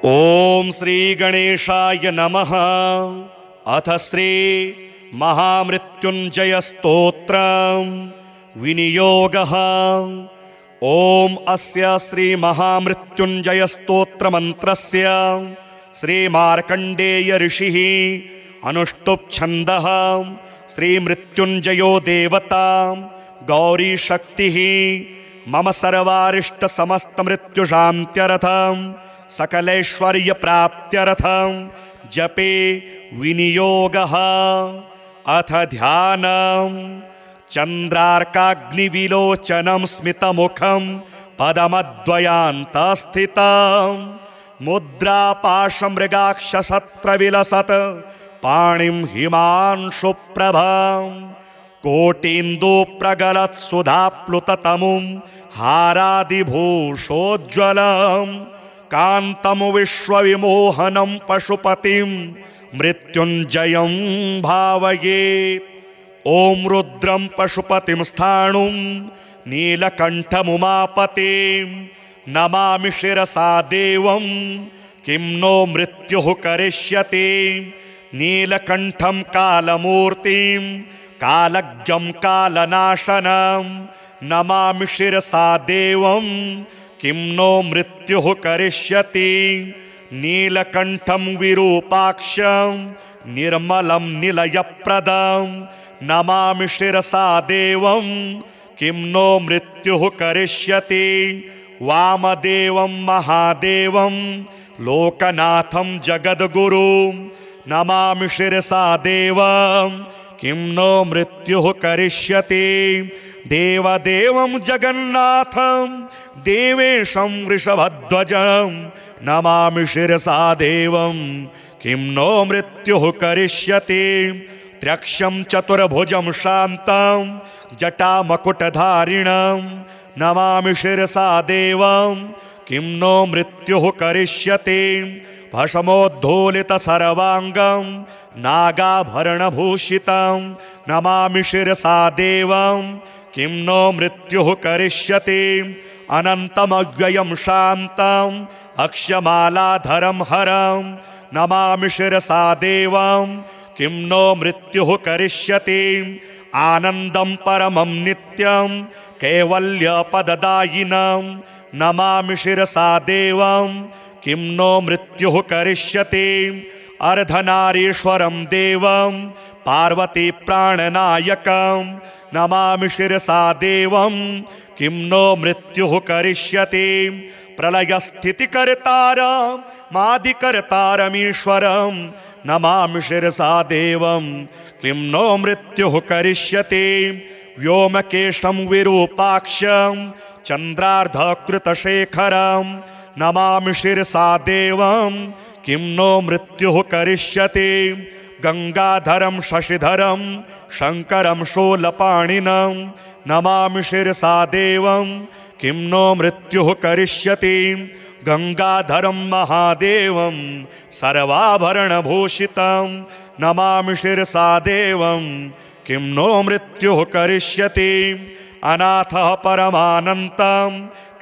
ओम श्री गणेशाय नमः। अथ श्री महामृत्युंजय स्तोत्रम् विनियोगः। ओम अस्य श्री महामृत्युंजय स्तोत्र मंत्रस्य श्री मार्कंडेय ऋषिः अनुष्टुप् छन्दः श्री मृत्युंजयो देवता गौरी शक्तिः मम सर्वारिष्ट समस्त मृत्यु शान्त्यर्थं सकलैश्वर्य प्राप्त्यर्थं जपे विनियोगः। अथ ध्यानम्। चन्द्रार्काग्निविलोचनं स्मितमुखं पदमद्वयान्तस्थितं मुद्रापाशमृगाक्षसत्रविलसत् पाणिं हिमांशुप्रभं कोटीन्दुप्रगलत्सुधाप्लुततमुं हारादिभूषोज्ज्वलं कान्तं विश्वविमोहनं पशुपतिं मृत्युञ्जयं भावयेत्। ॐ रुद्रं पशुपतिं स्थाणुं नीलकण्ठमुमापतिं नमामि शिरसा देवं किं नो मृत्युः करिष्यति। नीलकण्ठं कालमूर्तिं कालज्ञं कालनाशनं नमामि शिरसा देवं किं नो मृत्युः करिष्यति। नीलकण्ठं विरूपाक्षं निर्मलं निलयप्रदं नमामि शिरसा देवं किं नो मृत्युः करिष्यति। वामदेवं महादेवं लोकनाथं जगद्गुरुं नमामि शिरसा देवं किं नो मृत्युः करिष्यति। देवदेवं जगन्नाथं देवेशं वृषभध्वजं नमामि शिरसा देवं किं नो मृत्युः करिष्यति। त्र्यक्षं चतुर्भुजं शान्तं जटामकुटधारिणं नमामि शिरसा देवं किं नो मृत्युः करिष्यति। भस्मोद्धूलितसर्वाङ्गं नागाभरणभूषितं नमामि शिरसा देवं किं नो मृत्युः करिष्यति। अनन्तमव्ययं शान्तं अक्षमालाधरं हरं नमामि शिरसा देवं किं नो मृत्युः करिष्यति। आनन्दं परमं नित्यं कैवल्यपददायिनं नमामि शिरसा देवं किं नो मृत्युः करिष्यति। अर्धनारीश्वरं देवं पार्वती प्राणनायकं नमामि शिरसा देवं किं नो मृत्युः करिष्यति। प्रलयस्थितिकर्तारं मादिकर्तारमीश्वरं नमामि शिरसा देवं किं नो मृत्युः करिष्यति। व्योमकेशं विरूपाक्षं चन्द्रार्धकृतशेखरं नमामि शिरसा देवं किं नो मृत्युः करिष्यति। गंगाधरं शशिधरं शंकरं शूलपाणिनं नमामि शिरसा देवं किं नो मृत्युः करिष्यति। गंगाधरं महादेवं सर्वाभरणभूषितं नमामि शिरसा देवं किं नो मृत्युः करिष्यति। अनाथः परमानन्तं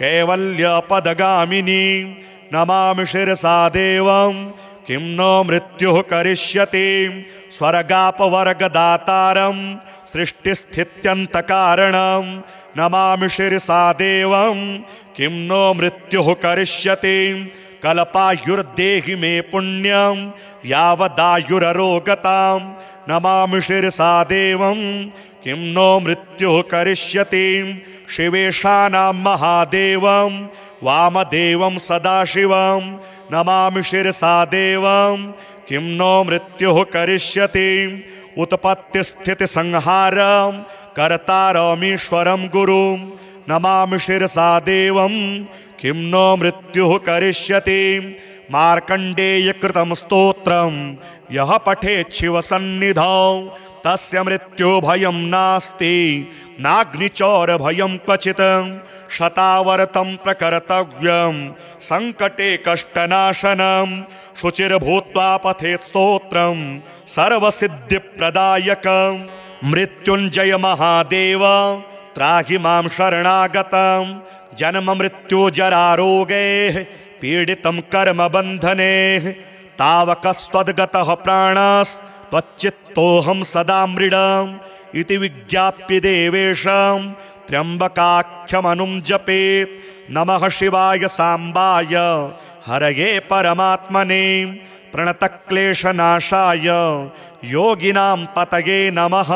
कैवल्यपदगामिनी नमामि शिरसा देवं किं नो मृत्युः करिष्यति। स्वर्गापवर्गदातारं सृष्टिस्थित्यन्तकारणं नमामि शिरसा देवं किं नो मृत्युः करिष्यति। कल्पायुर्देहि मे पुण्यं यावदायुररोगतां नमामि शिरसा देवं किं नो मृत्युः करिष्यति। शिवेशानां महादेवं वामदेवं सदाशिवं नमामि शिरसा देवं किं नो मृत्युः करिष्यति। उत्पत्तिस्थितिसंहारं कर्तारमीश्वरं गुरुं नमामि शिरसा देवं किं नो मृत्युः करिष्यति। मार्कण्डेयकृतं स्तोत्रं यः पठेत् शिवसन्निधौ तस्य मृत्युभयं नास्ति नाग्निचौरभयं क्वचित्। शतावर्तं प्रकर्तव्यं संकटे कष्टनाशनं शुचिर्भूत्वा पठेत् स्तोत्रं सर्वसिद्धिप्रदायकं। मृत्युञ्जय महादेव त्राहि मां शरणागतं जन्म मृत्यु जरा रोगे पीडितं कर्मबन्धने तावकस्त्वद्गतः प्राणस्त्वच्चित्तोऽहं सदा मृडम् इति विज्ञाप्य देवेशं त्र्यम्बकाख्यमनुं जपेत्। नमः शिवाय सांबाय हरये परमात्मने प्रणतक्लेशनाशाय योगिनां पतये नमः।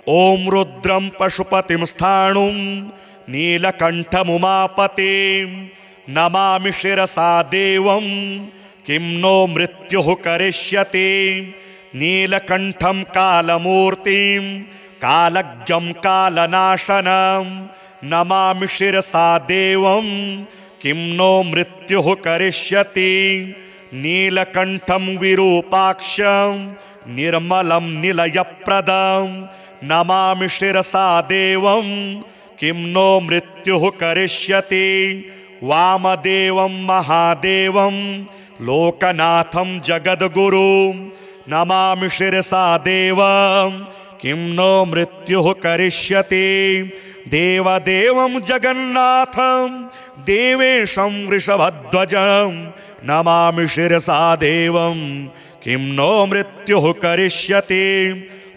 ॐ रुद्रं पशुपतिं स्थाणुं नीलकण्ठमुमापतिं नमामि शिरसा देवं किं नो मृत्युः करिष्यति। नीलकण्ठं कालमूर्तिं कालज्ञं कालनाशनं नमामि शिरसा देवं किं नो मृत्युः करिष्यति। नीलकण्ठं विरूपाक्षं निर्मलं निलयप्रदं नमामि शिरसा देवं किं नो मृत्युः करिष्यति। वामदेवं महादेवं लोकनाथं जगद्गुरुं नमामि शिरसा देवं किं नो मृत्युः करिष्यति। देवदेवं जगन्नाथं देवेशं वृषभध्वजं नमामि शिरसा देवं किं नो मृत्युः करिष्यति।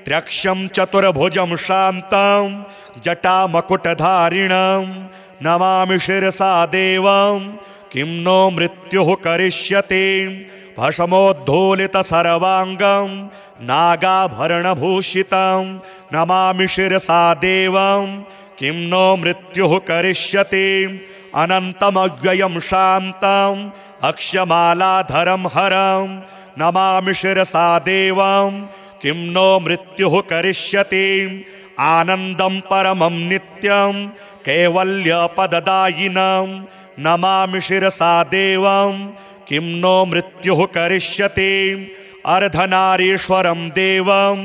त्र्यक्षं चतुर्भुजं शान्तं जटामकुटधारिणं नमामि शिरसा देवं किं नो मृत्युः करिष्यति। भस्मोद्धूलितसर्वाङ्गं नागाभरणभूषितं नमामि शिरसा देवं किं नो मृत्युः करिष्यति। अनन्तमव्ययं शान्तं अक्षमालाधरं हरं नमामि शिरसा देवं किं नो मृत्युः करिष्यति। आनन्दं परमं नित्यं कैवल्यपददायिनं नमामि शिरसा देवं किं नो मृत्युः करिष्यति। अर्धनारीश्वरं देवं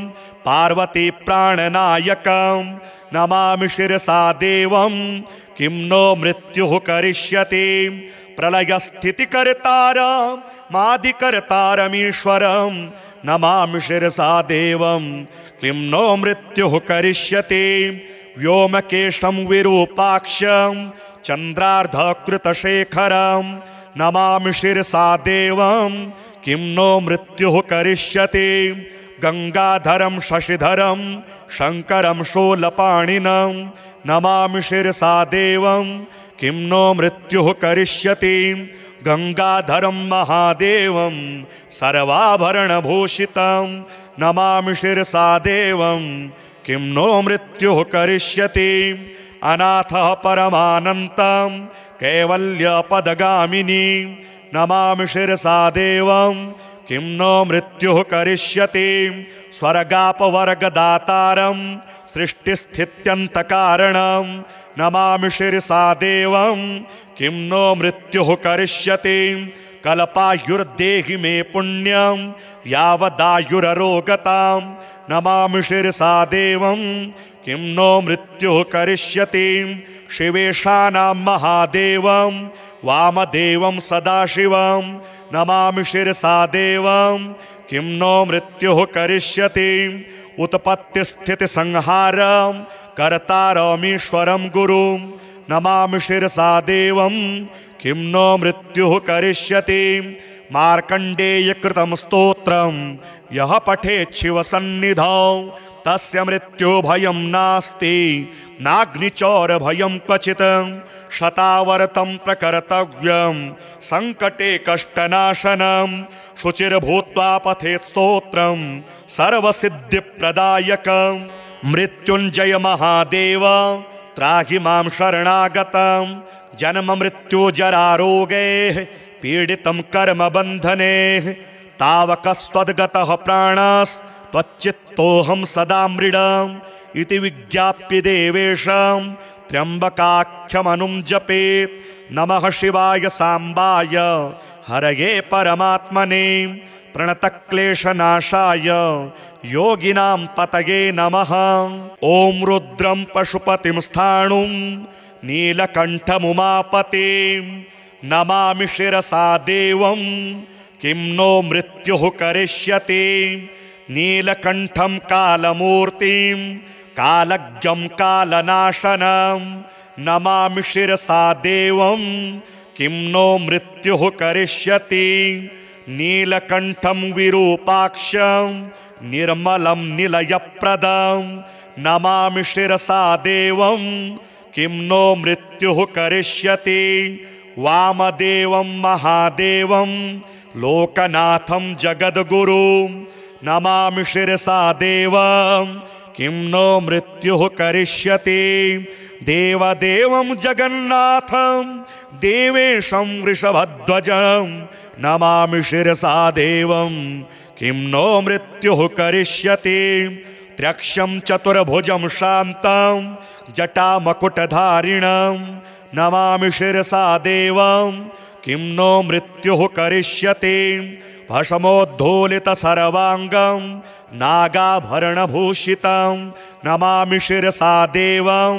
पार्वती प्राणनायकं नमामि शिरसा देवं किं नो मृत्युः करिष्यति। प्रलयस्थितिकर्तारं मादिकर्तारमीश्वरं नमामि शिरसा देवं किं नो मृत्युः करिष्यति। व्योमकेशं विरूपाक्षं चन्द्रार्धकृतशेखरं नमामि शिरसा देवं किं नो मृत्युः करिष्यति। गंगाधरं शशिधरं शंकरं शूलपाणिनं नमामि शिरसा देवं किं नो मृत्युः करिष्यति। गंगाधरं महादेवं सर्वाभरणभूषितं नमामि शिरसा देवं किं नो मृत्युः करिष्यति। अनाथः परमानन्तं कैवल्यपदगामिनी नमामि शिरसा देवं किं नो मृत्युः करिष्यति। स्वर्गापवर्गदातारं सृष्टिस्थित्यन्तकारणं नमामि शिरसा देवं किं नो मृत्युः करिष्यति। कल्पायुर्देहि मे पुण्यं यावदायुररोगतां नमामि शिरसा देवं किं नो मृत्युः करिष्यति। शिवेशानां महादेवं वामदेवं सदाशिवं नमामि शिरसा देवं किं नो मृत्युः करिष्यति। उत्पत्तिस्थितिसंहारं कर्तारमीश्वरं गुरुं नमामि शिरसा देवं किं नो मृत्युः करिष्यति। मार्कण्डेयकृतं स्तोत्रं यः पठेत् शिवसन्निधौ तस्य मृत्युभयं नास्ति नाग्निचौरभयं क्वचित्। शतावर्तं प्रकर्तव्यं संकटे कष्टनाशनं शुचिर्भूत्वा पठेत् स्तोत्रं सर्वसिद्धिप्रदायकं। मृत्युञ्जय महादेव त्राहि मां शरणागतं जन्म मृत्युजरारोगैः पीडितं कर्मबन्धने तावकस्त्वद्गतः प्राणस्त्वच्चित्तोऽहं सदा मृडम् इति विज्ञाप्य देवेशं त्र्यम्बकाख्यमनुं जपेत्। नमः शिवाय सांबाय हरये परमात्मने प्रणतक्लेशनाशाय योगिनां पतये नमः। ॐ रुद्रं पशुपतिं स्थाणुं नीलकण्ठमुमापतिं नमामि शिरसा देवं किं नो मृत्युः करिष्यति। नीलकण्ठं कालमूर्तिं कालज्ञं कालनाशनं नमामि शिरसा देवं किं नो मृत्युः करिष्यति। नीलकण्ठं विरूपाक्षं निर्मलं निलयप्रदं नमामि शिरसा देवं किं नो मृत्युः करिष्यति। वामदेवं महादेवं लोकनाथं जगद्गुरुं नमामि शिरसा देवं किं नो मृत्युः करिष्यति। देवदेवं जगन्नाथं देवेशं वृषभध्वजं नमामि शिरसा देवं किं नो मृत्युः करिष्यति। त्र्यक्षं चतुर्भुजं शान्तं जटामकुटधारिणं नमामि शिरसा देवं किं नो मृत्युः करिष्यति। भस्मोद्धूलितसर्वाङ्गं नागाभरणभूषितं नमामि शिरसा देवं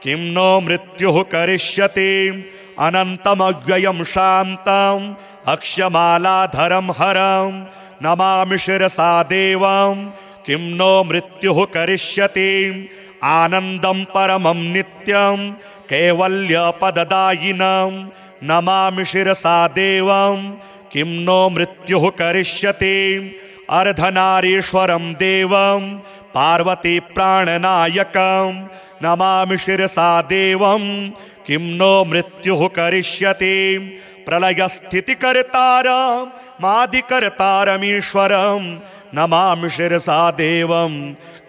किं नो मृत्युः करिष्यति। अनन्तमव्ययं शान्तं अक्षमालाधरं हरं नमामि शिरसा देवं किं नो मृत्युः करिष्यति। आनन्दं परमं नित्यं कैवल्यपददायिनं नमामि शिरसा देवं किं नो मृत्युः करिष्यति। अर्धनारीश्वरं देवं पार्वती प्राणनायकं नमामि शिरसा देवं किं नो मृत्युः करिष्यति। प्रलयस्थितिकर्तारं मादिकर्तारमीश्वरं नमामि शिरसा देवं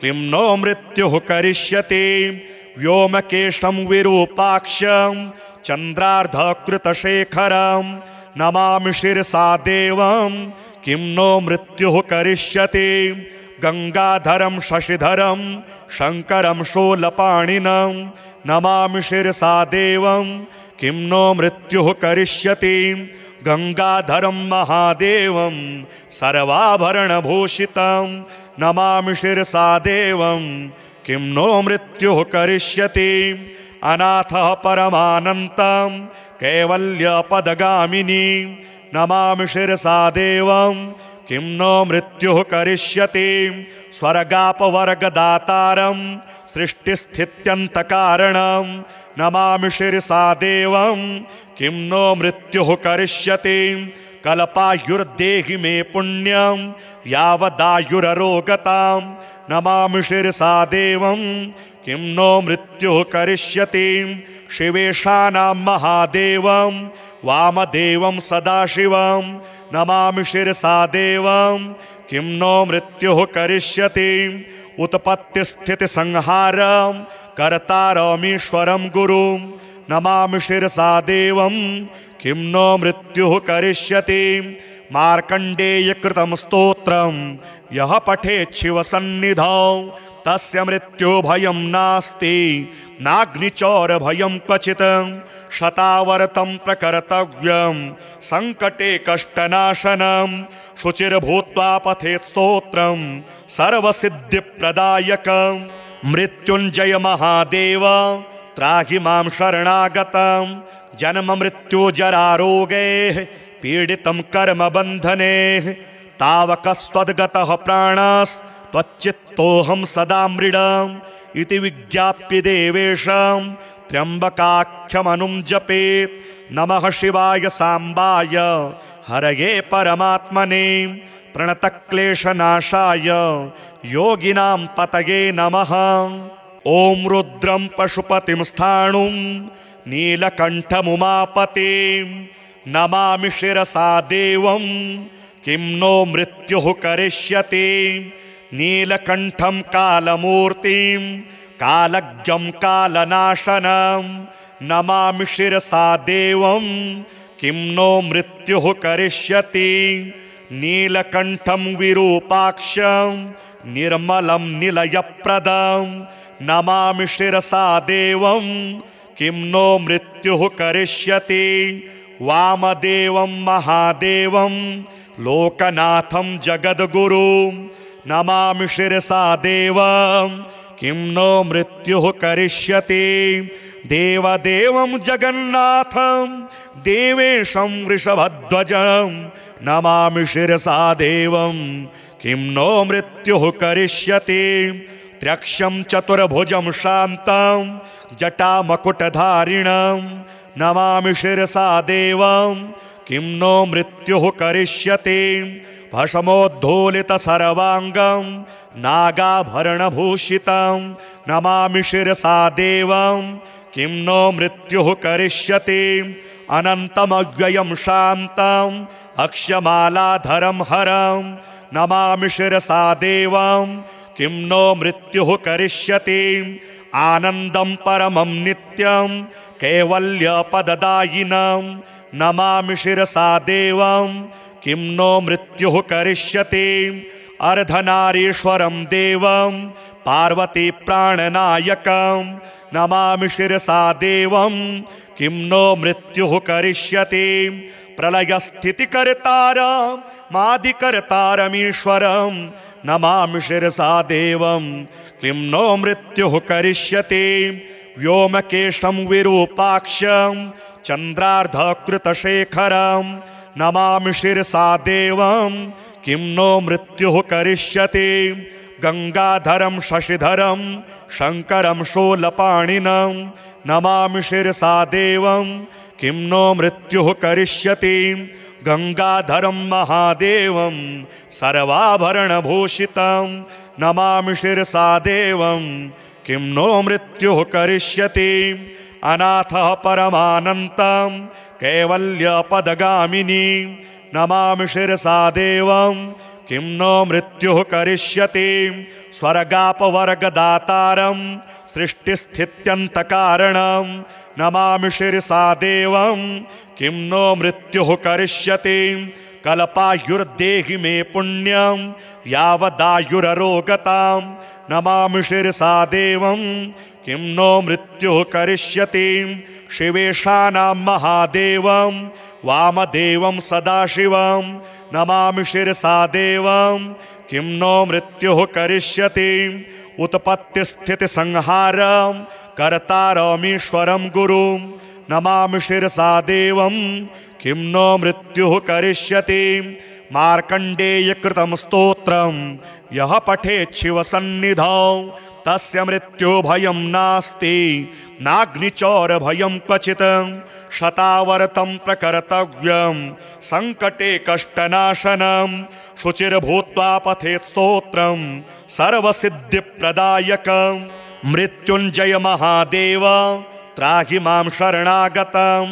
किं नो मृत्युः करिष्यति। व्योमकेशं विरूपाक्षं चन्द्रार्धकृतशेखरं नमामि शिरसा देवं किं नो मृत्युः करिष्यति। गंगाधरं शशिधरं शंकरं शूलपाणिनं नमामि शिरसा देवं किं नो मृत्युः करिष्यति। गंगाधरं महादेवं सर्वाभरणभूषितं नमामि शिरसा देवं किं नो मृत्युः करिष्यति। अनाथः परमानन्तं कैवल्यपदगामिनी नमामि शिरसा देवं किं नो मृत्युः करिष्यति। स्वर्गापवर्गदातारं सृष्टिस्थित्यन्तकारणं नमामि शिरसा देवं किं नो मृत्युः करिष्यति। कल्पायुर्देहि मे पुण्यं यावदायुररोगतां नमामि शिरसा देवं किं नो मृत्युः करिष्यति। शिवेशानां महादेवं वामदेवं सदाशिवं नमामि शिरसा देवं किं नो मृत्युः करिष्यति। उत्पत्तिस्थितिसंहारं कर्तारमीश्वरं गुरुं नमामि शिरसा देवं किं नो मृत्युः करिष्यति। मार्कण्डेयकृतं स्तोत्रं यः पठेत् शिवसन्निधौ तस्य मृत्युभयं नास्ति नाग्निचौरभयं क्वचित्। शतावर्तं प्रकर्तव्यं संकटे कष्टनाशनं शुचिर्भूत्वा पठेत् स्तोत्रं सर्वसिद्धिप्रदायकं। मृत्युञ्जय महादेव त्राहि मां शरणागतं जन्म मृत्यु जरारोगैः पीडितं कर्मबन्धनेः। तावकस्त्वद्गतः प्राणस्त्वच्चित्तोऽहं सदा मृडम् इति विज्ञाप्य देवेशं त्र्यम्बकाख्यमनुं जपेत्। नमः शिवाय सांबाय हरये परमात्मने प्रणतक्लेशनाशाय योगिनां पतये नमः। ॐ रुद्रं पशुपतिं स्थाणुं नीलकण्ठमुमापतिं नमामि शिरसा देवं किं नो मृत्युः करिष्यति। नीलकण्ठं कालमूर्तिं कालज्ञं कालनाशनं नमामि शिरसा देवं किं नो मृत्युः करिष्यति। नीलकण्ठं विरूपाक्षं निर्मलं निलयप्रदं नमामि शिरसा देवं किं नो मृत्युः करिष्यति। वामदेवं महादेवं लोकनाथं जगद्गुरुं नमामि शिरसा देवं किं नो मृत्युः करिष्यति। देवदेवं जगन्नाथं देवेशं वृषभध्वजं नमामि शिरसा देवं किं नो मृत्युः करिष्यति। त्र्यक्षं चतुर्भुजं शान्तं जटामकुटधारिणं नमामि शिरसा देवं किं नो मृत्युः करिष्यति भस्मोद्धूलितसर्वाङ्गं नागाभरणभूषितं नमामि शिरसा देवं किं नो मृत्युः करिष्यति अनन्तमव्ययं शान्तं अक्षमालाधरं हरं नमामि शिरसा देवं किं नो मृत्युः करिष्यति आनन्दं परमं नित्यं कैवल्यपददायिनं नमामि शिरसा देवं किं नो मृत्युः करिष्यति अर्धनारीश्वरं देवं पार्वती प्राणनायकं नमामि शिरसा देवं किं नो मृत्युः करिष्यति प्रलयस्थितिकर्तारं मादिकर्तारमीश्वरं नमामि शिरसा देवं किं नो मृत्युः करिष्यति व्योमकेशं विरूपाक्षं चन्द्रार्धकृतशेखरं नमामि शिरसा देवं किं नो मृत्युः करिष्यति गंगाधरं शशिधरं शंकरं शूलपाणिनं नमामि शिरसा देवं किं नो मृत्युः करिष्यति गंगाधरं महादेवं सर्वाभरणभूषितं नमामि शिरसा देवं किं नो मृत्युः करिष्यति अनाथः परमानन्तं कैवल्यपदगामिनी नमामि शिरसा देवं किं नो मृत्युः करिष्यति स्वर्गापवर्गदातारं सृष्टिस्थित्यन्तकारणं नमामि शिरसा देवं किं नो मृत्युः करिष्यति कल्पायुर्देहि मे पुण्यं यावदायुररोगतां नमामि शिरसा देवं किं नो मृत्युः करिष्यति शिवेशानां महादेवं वामदेवं सदाशिवं नमामि शिरसा देवं किं नो मृत्युः करिष्यति उत्पत्तिस्थितिसंहारं कर्तारमीश्वरं गुरुं नमामि शिरसा देवं किं नो मृत्युः करिष्यति मार्कण्डेयकृतं स्तोत्रं यः पठेत् शिवसन्निधौ तस्य मृत्युभयं नास्ति नाग्निचौरभयं क्वचित् शतावर्तं प्रकर्तव्यं संकटे कष्टनाशनं शुचिर्भूत्वा पठेत् स्तोत्रं सर्वसिद्धिप्रदायकं मृत्युञ्जय महादेव त्राहि मां शरणागतं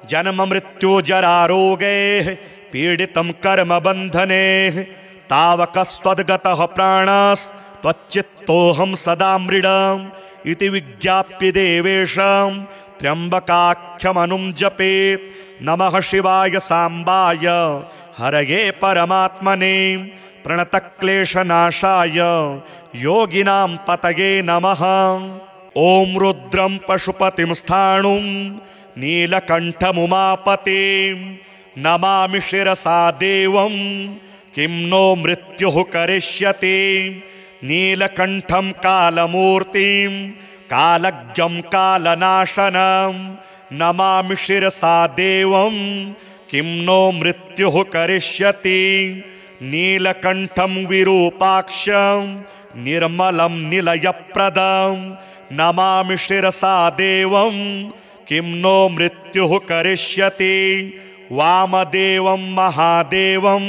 जन्म मृत्यु जरारोगैः पीडितं कर्मबन्धनेः तावकस्त्वद्गतः प्राणस्त्वच्चित्तोऽहं सदा मृडम् इति विज्ञाप्य देवेशं त्र्यम्बकाख्यमनुं जपेत् नमः शिवाय सांबाय हरये परमात्मने प्रणतक्लेशनाशाय योगिनां पतये नमः। ॐ रुद्रं पशुपतिं स्थाणुं नीलकण्ठमुमापतिं नमामि शिरसा देवं किं नो मृत्युः करिष्यति नीलकण्ठं कालमूर्तिं कालज्ञं कालनाशनं नमामि शिरसा देवं किं नो मृत्युः करिष्यति नीलकण्ठं विरूपाक्षं निर्मलं निलयप्रदं नमामि शिरसा देवं किं नो मृत्युः करिष्यति वामदेवं महादेवं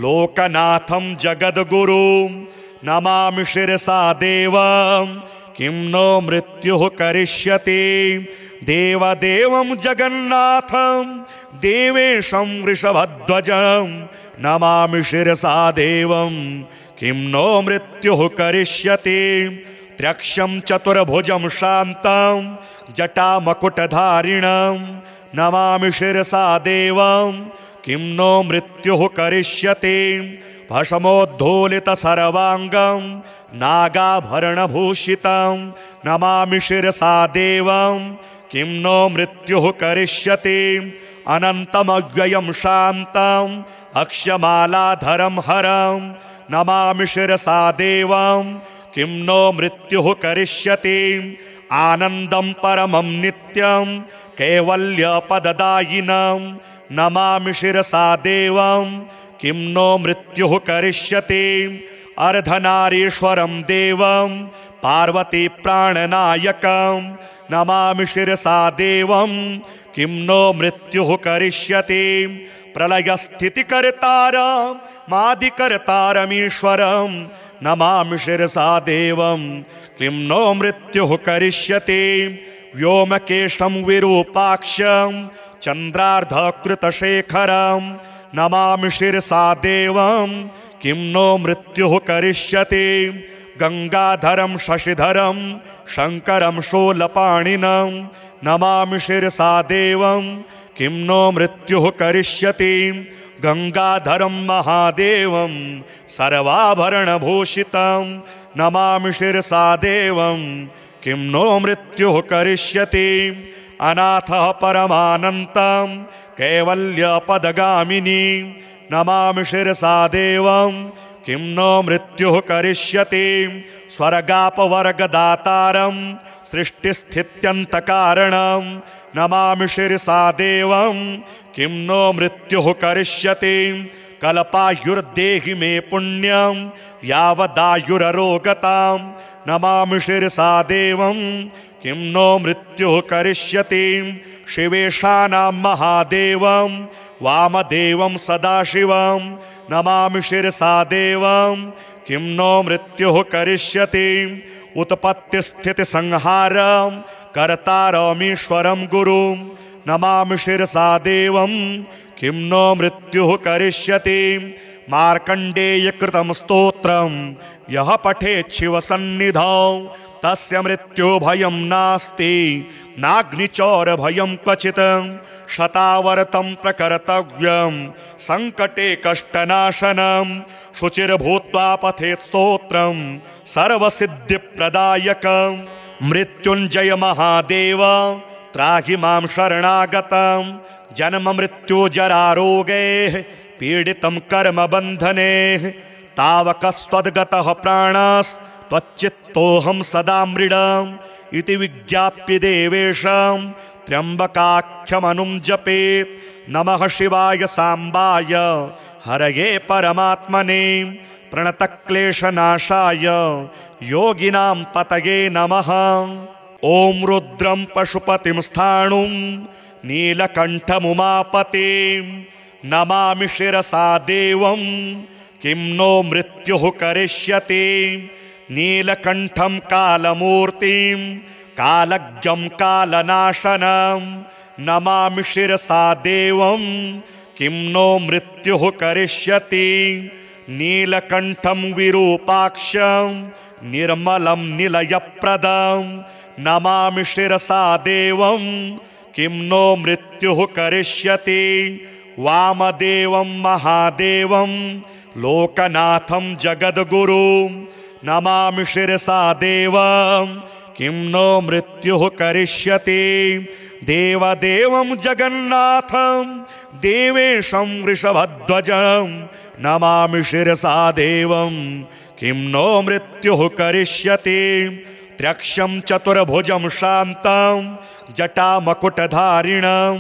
लोकनाथं जगद्गुरुं नमामि शिरसा देवं किं नो मृत्युः करिष्यति देवदेवं जगन्नाथं देवेशं वृषभध्वजं नमामि शिरसा देवं किं नो मृत्युः करिष्यति त्र्यक्षं चतुर्भुजं शान्तं जटामकुटधारिणं नमामि शिरसा देवं किं नो मृत्युः करिष्यति भस्मोद्धूलितसर्वाङ्गं नागाभरणभूषितं नमामि शिरसा देवं किं नो मृत्युः करिष्यति अनन्तमव्ययं शान्तं अक्षमालाधरं हरं नमामि शिरसा देवं किं नो मृत्युः करिष्यति आनन्दं परमं नित्यं कैवल्यपददायिनं नमामि शिरसा देवं किं नो मृत्युः करिष्यति अर्धनारीश्वरं देवं पार्वती प्राणनायकं नमामि शिरसा देवं किं नो मृत्युः करिष्यति। प्रलयस्थितिकर्तारमादिकर्तारमीश्वरं नमामि शिरसा देवं किं नो मृत्युः करिष्यति। व्योमकेशं विरूपाक्षं चन्द्रार्धकृतशेखरं नमामि शिरसा देवं किं नो मृत्युः करिष्यति। गंगाधरं शशिधरं शंकरं शूलपाणिनं नमामि शिरसा देवं किं नो मृत्युः करिष्यति। गंगाधरं महादेवं सर्वाभरणभूषितं नमामि शिरसा देवं किं नो मृत्युः करिष्यति। अनाथः परमानन्तं कैवल्यपदगामिनी नमामि शिरसा देवं किं नो मृत्युः करिष्यति। स्वर्गापवर्गदातारं सृष्टिस्थित्यन्तकारणं नमामि शिरसा देवं किं नो मृत्युः करिष्यति। कल्पायुर्देहि मे पुण्यं यावदायुररोगतां नमामि शिरसा देवं किं नो मृत्युः करिष्यति। शिवेशानां महादेवं वामदेवं सदाशिवं नमामि शिरसा देवं किं नो मृत्युः करिष्यति। उत्पत्तिस्थितिसंहारं कर्तारमीश्वरं गुरुं नमामि शिरसा देवं किं नो मृत्युः करिष्यति। मार्कण्डेयकृतं स्तोत्रं यः पठेत् शिवसन्निधौ तस्य मृत्युभयं नास्ति नाग्निचौरभयं क्वचित्। शतावर्तं प्रकर्तव्यं संकटे कष्टनाशनं शुचिर्भूत्वा पठेत् स्तोत्रं सर्वसिद्धिप्रदायकं। मृत्युञ्जय महादेव त्राहि मां शरणागतं जन्म मृत्यु जरारोगैः पीडितं कर्मबन्धनेः। तावकस्त्वद्गतः प्राणस्त्वच्चित्तोऽहं सदा मृडम् इति विज्ञाप्य देवेशं त्र्यम्बकाख्यमनुं जपेत्। नमः शिवाय सांबाय हरये परमात्मने प्रणतक्लेशनाशाय योगिनां पतये नमः। ॐ रुद्रं पशुपतिं स्थाणुं नीलकण्ठमुमापतिं नमामि शिरसा देवं किं नो मृत्युः करिष्यति। नीलकण्ठं कालमूर्तिं कालज्ञं कालनाशनं नमामि शिरसा देवं किं नो मृत्युः करिष्यति। नीलकण्ठं विरूपाक्षं निर्मलं निलयप्रदं नमामि शिरसा देवं किं नो मृत्युः करिष्यति। वामदेवं महादेवं लोकनाथं जगद्गुरुं नमामि शिरसा देवं किं नो मृत्युः करिष्यति। देवदेवं जगन्नाथं देवेशं वृषभध्वजं नमामि शिरसा देवं किं नो मृत्युः करिष्यति। त्र्यक्षं चतुर्भुजं शान्तं जटामकुटधारिणं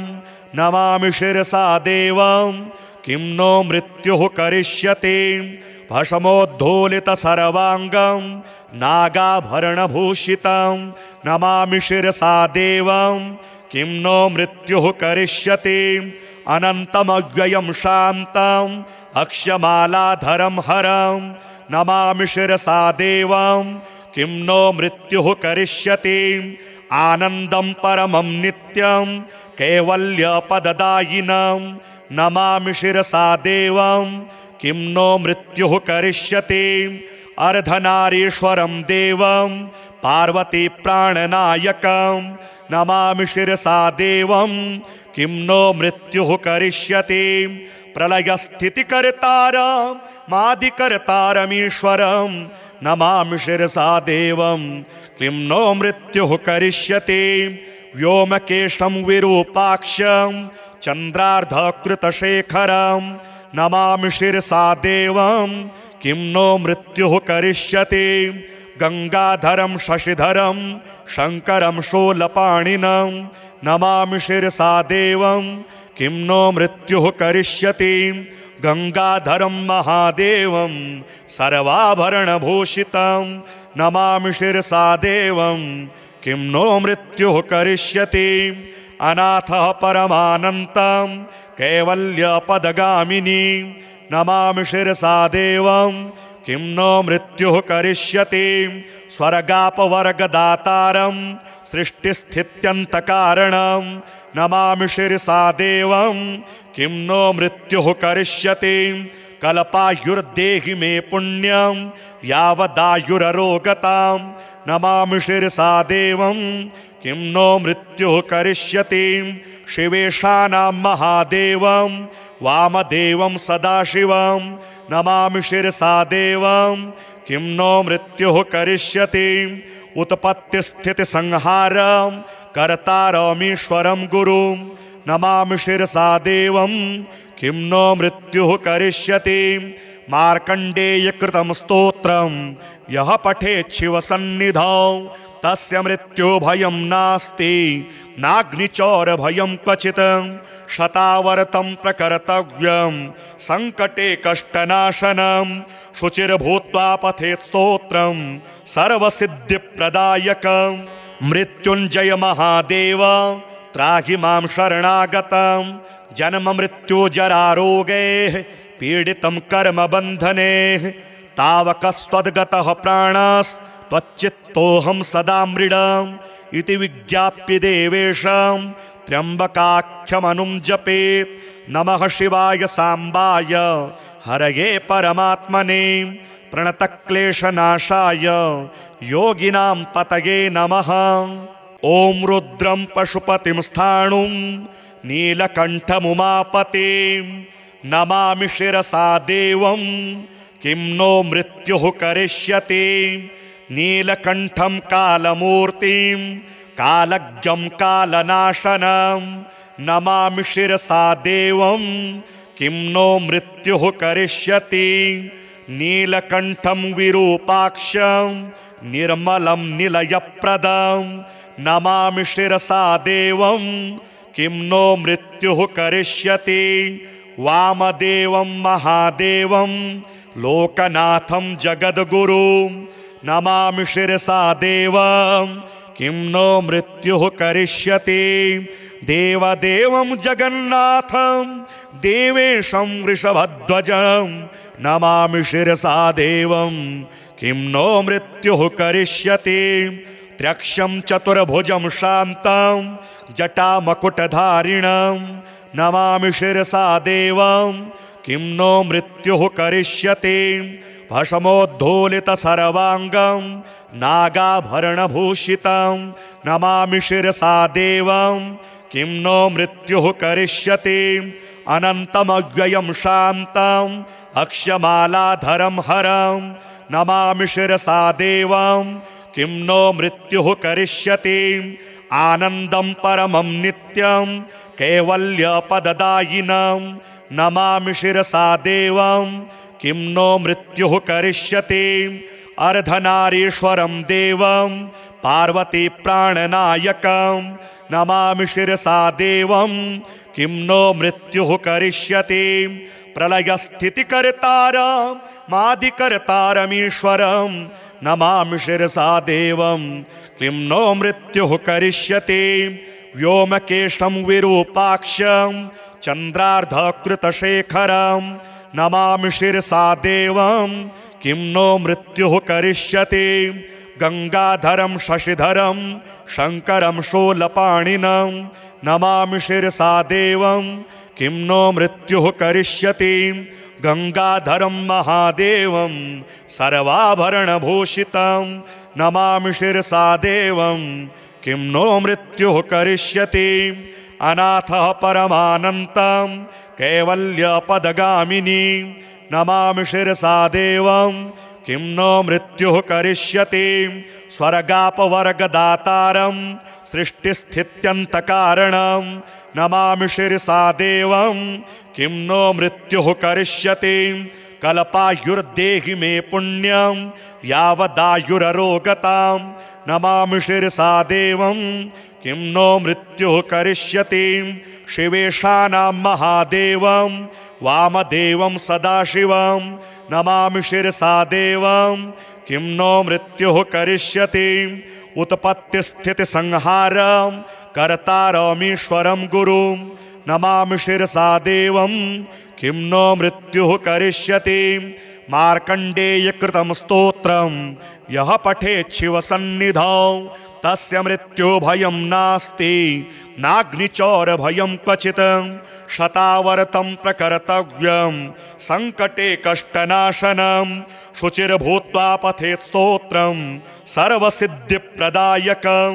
नमामि शिरसा देवं किं नो मृत्युः करिष्यति। भस्मोद्धूलितसर्वाङ्गं नागाभरणभूषितं नमामि शिरसा देवं किं नो मृत्युः करिष्यति। अनन्तमव्ययं शान्तं अक्षमालाधरं हरं नमामि शिरसा देवं किं नो मृत्युः करिष्यति। आनन्दं परमं नित्यं कैवल्यपददायिनं नमामि शिरसा देवं किं नो मृत्युः करिष्यति। अर्धनारीश्वरं देवं पार्वती प्राणनायकं नमामि शिरसा देवं किं नो मृत्युः करिष्यति। प्रलयस्थितिकर्तारमादिकर्तारमीश्वरं नमामि शिरसा देवं किं नो मृत्युः करिष्यति। व्योमकेशं विरूपाक्षं चन्द्रार्धकृतशेखरं नमामि शिरसा देवं किं नो मृत्युः करिष्यति। गंगाधरं शशिधरं शंकरं शूलपाणिनं नमामि शिरसा देवं किं नो मृत्युः करिष्यति। गंगाधरं महादेवं सर्वाभरणभूषितं नमामि शिरसा देवं किं नो मृत्युः करिष्यति। अनाथः परमानन्तं कैवल्यपदगामिनीं नमामि शिरसा देवं किं नो मृत्युः करिष्यति स्वर्गापवर्गदातारं सृष्टिस्थित्यन्तकारणं नमामि शिरसा देवं किं नो मृत्युः करिष्यति कल्पायुर्देहि मे पुण्यं यावदायुररोगतां नमामि शिरसा देवं किं नो मृत्युः करिष्यति शिवेशानां महादेवं वामदेवं सदाशिवं नमामि शिरसा देवं किं नो मृत्युः करिष्यति उत्पत्तिस्थितिसंहारं कर्तारमीश्वरं गुरुं नमामि शिरसा देवं किं नो मृत्युः करिष्यति मार्कण्डेयकृतं स्तोत्रं यः पठेत् शिवसन्निधौ तस्य मृत्युभयं नास्ति नाग्निचौरभयं क्वचित् शतावर्तं प्रकर्तव्यं सङ्कटे कष्टनाशनं शुचिर्भूत्वा पठेत् स्तोत्रं सर्वसिद्धिप्रदायकं मृत्युञ्जय महादेव त्राहि मां शरणागतं जन्म मृत्यु जरारोगैः पीडितं कर्मबन्धनेः तावकस्त्वद्गतः प्राणस्त्वच्चित्तोऽहं सदा मृडम् इति विज्ञाप्य देवेशं त्र्यम्बकाख्यमनुं जपेत् नमः शिवाय साम्बाय हरये परमात्मने प्रणतक्लेशनाशाय योगिनां पतये नमः। ॐ रुद्रं पशुपतिं स्थाणुं नीलकण्ठमुमापतिं नमामि शिरसा देवं किं नो मृत्युः करिष्यति नीलकण्ठं कालमूर्तिं कालज्ञं कालनाशनं नमामि शिरसा देवं किं नो मृत्युः करिष्यति नीलकण्ठं विरूपाक्षं निर्मलं निलयप्रदं नमामि शिरसा देवं किं नो मृत्युः करिष्यति वामदेवं महादेवं लोकनाथं जगद्गुरुं नमामि शिरसा देवं किं नो मृत्युः करिष्यति देवदेवं जगन्नाथं देवेशं वृषभध्वजं नमामि शिरसा देवं किं नो मृत्युः करिष्यति त्र्यक्षं चतुर्भुजं शान्तं जटामकुटधारिणं नमामि शिरसा देवं किं नो मृत्युः करिष्यति भस्मोद्धूलितसर्वाङ्गं नागाभरणभूषितं नमामि शिरसा देवं किं नो मृत्युः करिष्यति अनन्तमव्ययं शान्तं अक्षमालाधरं हरं नमामि शिरसा देवं किं नो मृत्युः करिष्यति आनन्दं परमं नित्यं कैवल्यपददायिनं नमामि शिरसा देवं किं नो मृत्युः करिष्यति अर्धनारीश्वरं देवं पार्वती प्राणनायकं नमामि शिरसा देवं किं नो मृत्युः करिष्यति प्रलयस्थितिकर्तारं मादिकर्तारमीश्वरं नमामि शिरसा देवं किं नो मृत्युः करिष्यति व्योमकेशं विरूपाक्षं चन्द्रार्धकृतशेखरं नमामि शिरसा देवं किं नो मृत्युः करिष्यति गंगाधरं शशिधरं शंकरं शूलपाणिनं नमामि शिरसा देवं किं नो मृत्युः करिष्यति गंगाधरं महादेवं सर्वाभरणभूषितं नमामि शिरसा देवं किं नो मृत्युः करिष्यति अनाथः परमानन्तं कैवल्यपदगामिनीं नमामि शिरसा देवं किं नो मृत्युः करिष्यति स्वर्गापवर्गदातारं सृष्टिस्थित्यन्तकारणं नमामि शिरसा देवं किं नो मृत्युः करिष्यति कल्पायुर्देहि मे पुण्यं यावदायुररोगतां नमामि शिरसा देवं किं नो मृत्युः करिष्यति शिवेशानां महादेवं वामदेवं सदाशिवं नमामि शिरसा देवं किं नो मृत्युः करिष्यति उत्पत्तिस्थितिसंहारं कर्तारमीश्वरं गुरुं नमामि शिरसा देवं किं नो मृत्युः करिष्यति मार्कण्डेयकृतं स्तोत्रं यः पठेत् शिवसन्निधौ तस्य मृत्युभयं नास्ति नाग्निचौरभयं क्वचित् शतावर्तं प्रकर्तव्यं सङ्कटे कष्टनाशनं शुचिर्भूत्वा पठेत् स्तोत्रं सर्वसिद्धिप्रदायकं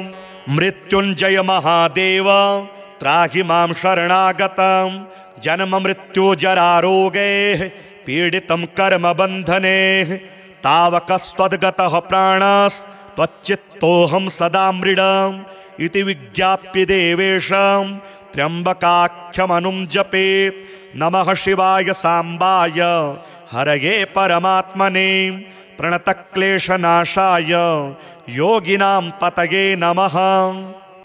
मृत्युञ्जय महादेव त्राहि मां शरणागतं जन्म मृत्युजरारोगैः पीडितं कर्मबन्धनेः तावकस्त्वद्गतः प्राणस्त्वच्चित्तोऽहं सदा मृडम् इति विज्ञाप्य देवेशं त्र्यम्बकाख्यमनुं जपेत् नमः शिवाय साम्बाय हरये परमात्मने प्रणतक्लेशनाशाय योगिनां पतये नमः।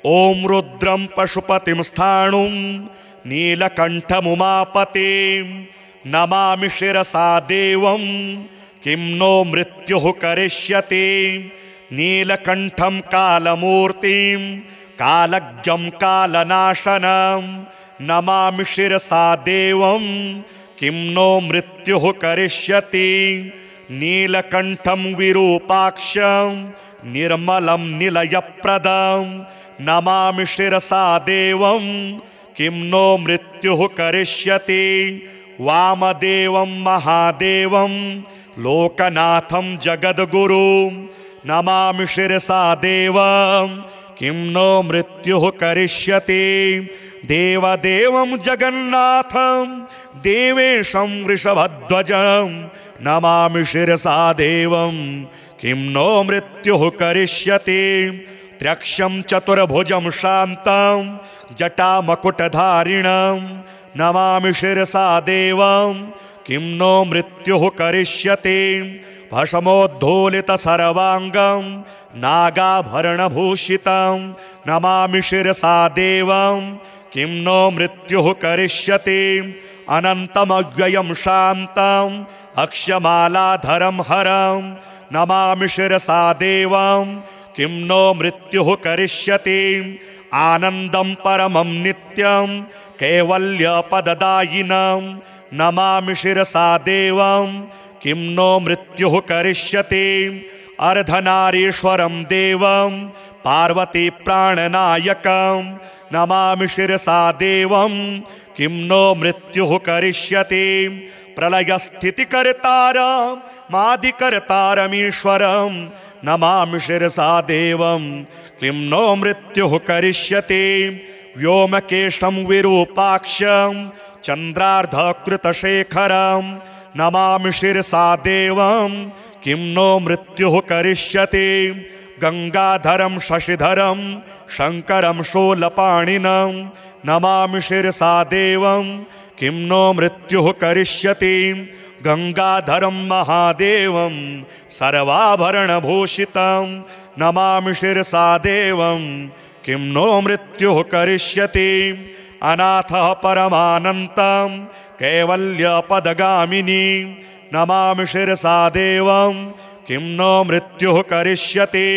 ॐ रुद्रं पशुपतिं स्थाणुं नीलकण्ठमुमापतिं नमामि शिरसा देवं किं नो मृत्युः करिष्यति नीलकण्ठं कालमूर्तिं कालज्ञं कालनाशनं नमामि शिरसा देवं किं नो मृत्युः करिष्यति नीलकण्ठं विरूपाक्षं निर्मलं निलयप्रदं नमामि शिरसा देवं किं नो मृत्युः करिष्यति वामदेवं महादेवं लोकनाथं जगद्गुरुं नमामि शिरसा देवं किं नो मृत्युः करिष्यति देवदेवं जगन्नाथं देवेशं वृषभध्वजं नमामि शिरसा देवं किं नो मृत्युः करिष्यति त्र्यक्षं चतुर्भुजं शान्तं जटामकुटधारिणं नमामि शिरसा देवं किं नो मृत्युः करिष्यति भस्मोद्धूलितसर्वाङ्गं नागाभरणभूषितं नमामि शिरसा देवं किं नो मृत्युः करिष्यति अनन्तमव्ययं शान्तं अक्षमालाधरं हरं नमामि शिरसा देवं किं नो मृत्युः करिष्यति आनन्दं परमं नित्यं कैवल्यपददायिनं नमामि शिरसा देवं किं नो मृत्युः करिष्यति अर्धनारीश्वरं देवं पार्वती प्राणनायकं नमामि शिरसा देवं किं नो मृत्युः करिष्यति प्रलयस्थितिकर्तारं मादिकर्तारमीश्वरं नमामि शिरसा देवं किं नो मृत्युः करिष्यति व्योमकेशं विरूपाक्षं चन्द्रार्धकृतशेखरं नमामि शिरसा देवं किं नो मृत्युः करिष्यति गंगाधरं शशिधरं शंकरं शूलपाणिनं नमामि शिरसा देवं किं नो मृत्युः करिष्यति गंगाधरं महादेवं सर्वाभरणभूषितं नमामि शिरसा देवं किं नो मृत्युः करिष्यति अनाथः परमानन्तं कैवल्यपदगामिनी नमामि शिरसा देवं किं नो मृत्युः करिष्यति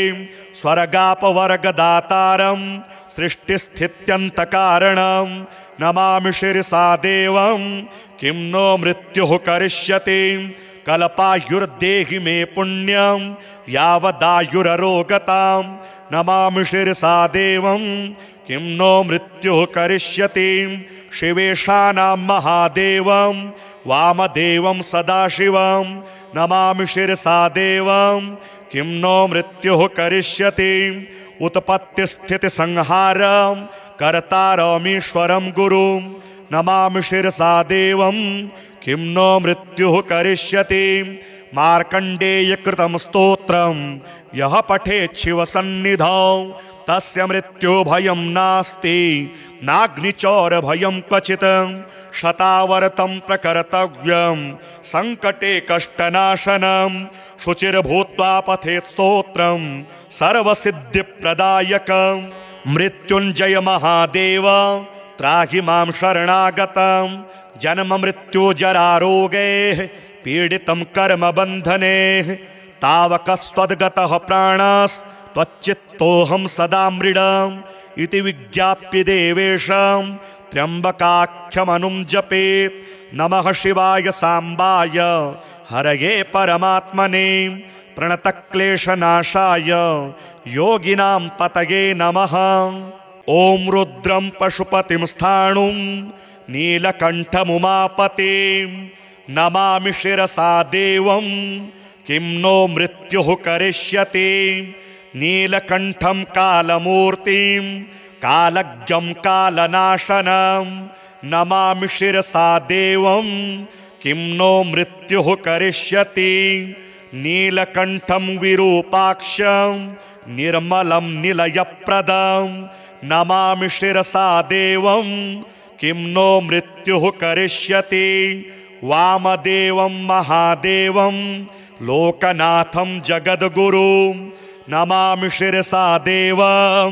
स्वर्गापवर्गदातारं सृष्टिस्थित्यन्तकारणं नमामि शिरसा देवं किं नो मृत्युः करिष्यति कल्पायुर्देहि मे पुण्यं यावदायुररोगतां नमामि शिरसा देवं किं नो मृत्युः करिष्यति शिवेशानां महादेवं वामदेवं सदाशिवं नमामि शिरसा देवं किं नो मृत्युः करिष्यति उत्पत्तिस्थितिसंहारं कर्तारमीश्वरं गुरुं नमामि शिरसा देवं किं नो मृत्युः करिष्यति मार्कण्डेयकृतं स्तोत्रं यः पठेत् शिवसन्निधौ तस्य मृत्युभयं नास्ति नाग्निचौरभयं क्वचित् शतावर्तं प्रकर्तव्यं सङ्कटे कष्टनाशनं शुचिर्भूत्वा पठेत् स्तोत्रं सर्वसिद्धिप्रदायकं मृत्युञ्जय महादेव त्राहि मां शरणागतं जन्म मृत्युजरारोगैः पीडितं कर्मबन्धनेः तावकस्त्वद्गतः प्राणस्त्वच्चित्तोऽहं सदा मृडम् इति विज्ञाप्य देवेशं त्र्यम्बकाख्यमनुं जपेत्। नमः शिवाय सांबाय हरये परमात्मने प्रणतक्लेशनाशाय योगिनां पतये नमः। ॐ रुद्रं पशुपतिं स्थाणुं नीलकण्ठमुमापतिं नमामि शिरसा देवं किं नो मृत्युः करिष्यति। नीलकण्ठं कालमूर्तिं कालज्ञं कालनाशनं नमामि शिरसा देवं किं नो मृत्युः करिष्यति। नीलकण्ठं विरूपाक्षं निर्मलं निलयप्रदं नमामि शिरसा देवं किं नो मृत्युः करिष्यति। वामदेवं महादेवं लोकनाथं जगद्गुरुं नमामि शिरसा देवं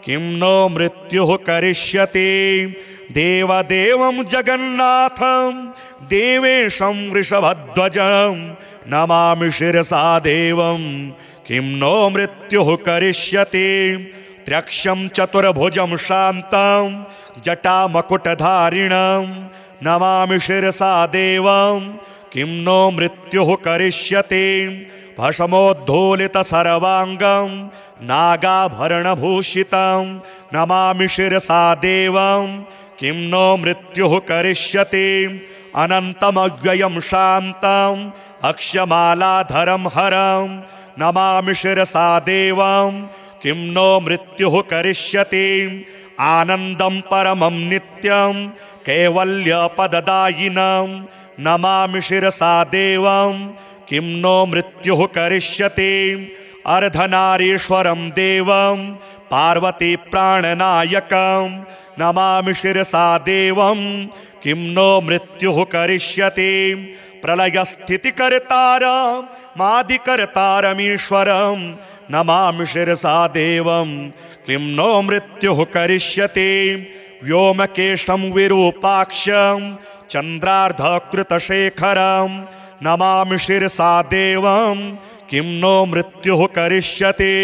किं नो मृत्युः करिष्यति। देवदेवं जगन्नाथं देवेशं वृषभध्वजं नमामि शिरसा देवं किं नो मृत्युः करिष्यति। त्र्यक्षं चतुर्भुजं शान्तं जटामकुटधारिणं नमामि शिरसा देवं किं नो मृत्युः करिष्यति। भस्मोद्धूलितसर्वाङ्गं नागाभरणभूषितं नमामि शिरसा देवं किं नो मृत्युः करिष्यति। अनन्तमव्ययं शान्तं अक्षमालाधरं हरं नमामि शिरसा देवं किं नो मृत्युः करिष्यति। आनन्दं परमं नित्यं कैवल्यपददायिनं नमामि शिरसा देवं किं नो मृत्युः करिष्यति। अर्धनारीश्वरं देवं पार्वती प्राणनायकं नमामि शिरसा देवं किं नो मृत्युः करिष्यति। प्रलयस्थितिकर्तारं मादिकर्तारमीश्वरं नमामि शिरसा देवं किं नो मृत्युः करिष्यति। व्योमकेशं विरूपाक्षं चन्द्रार्धकृतशेखरं नमामि शिरसा देवं किं नो मृत्युः करिष्यति।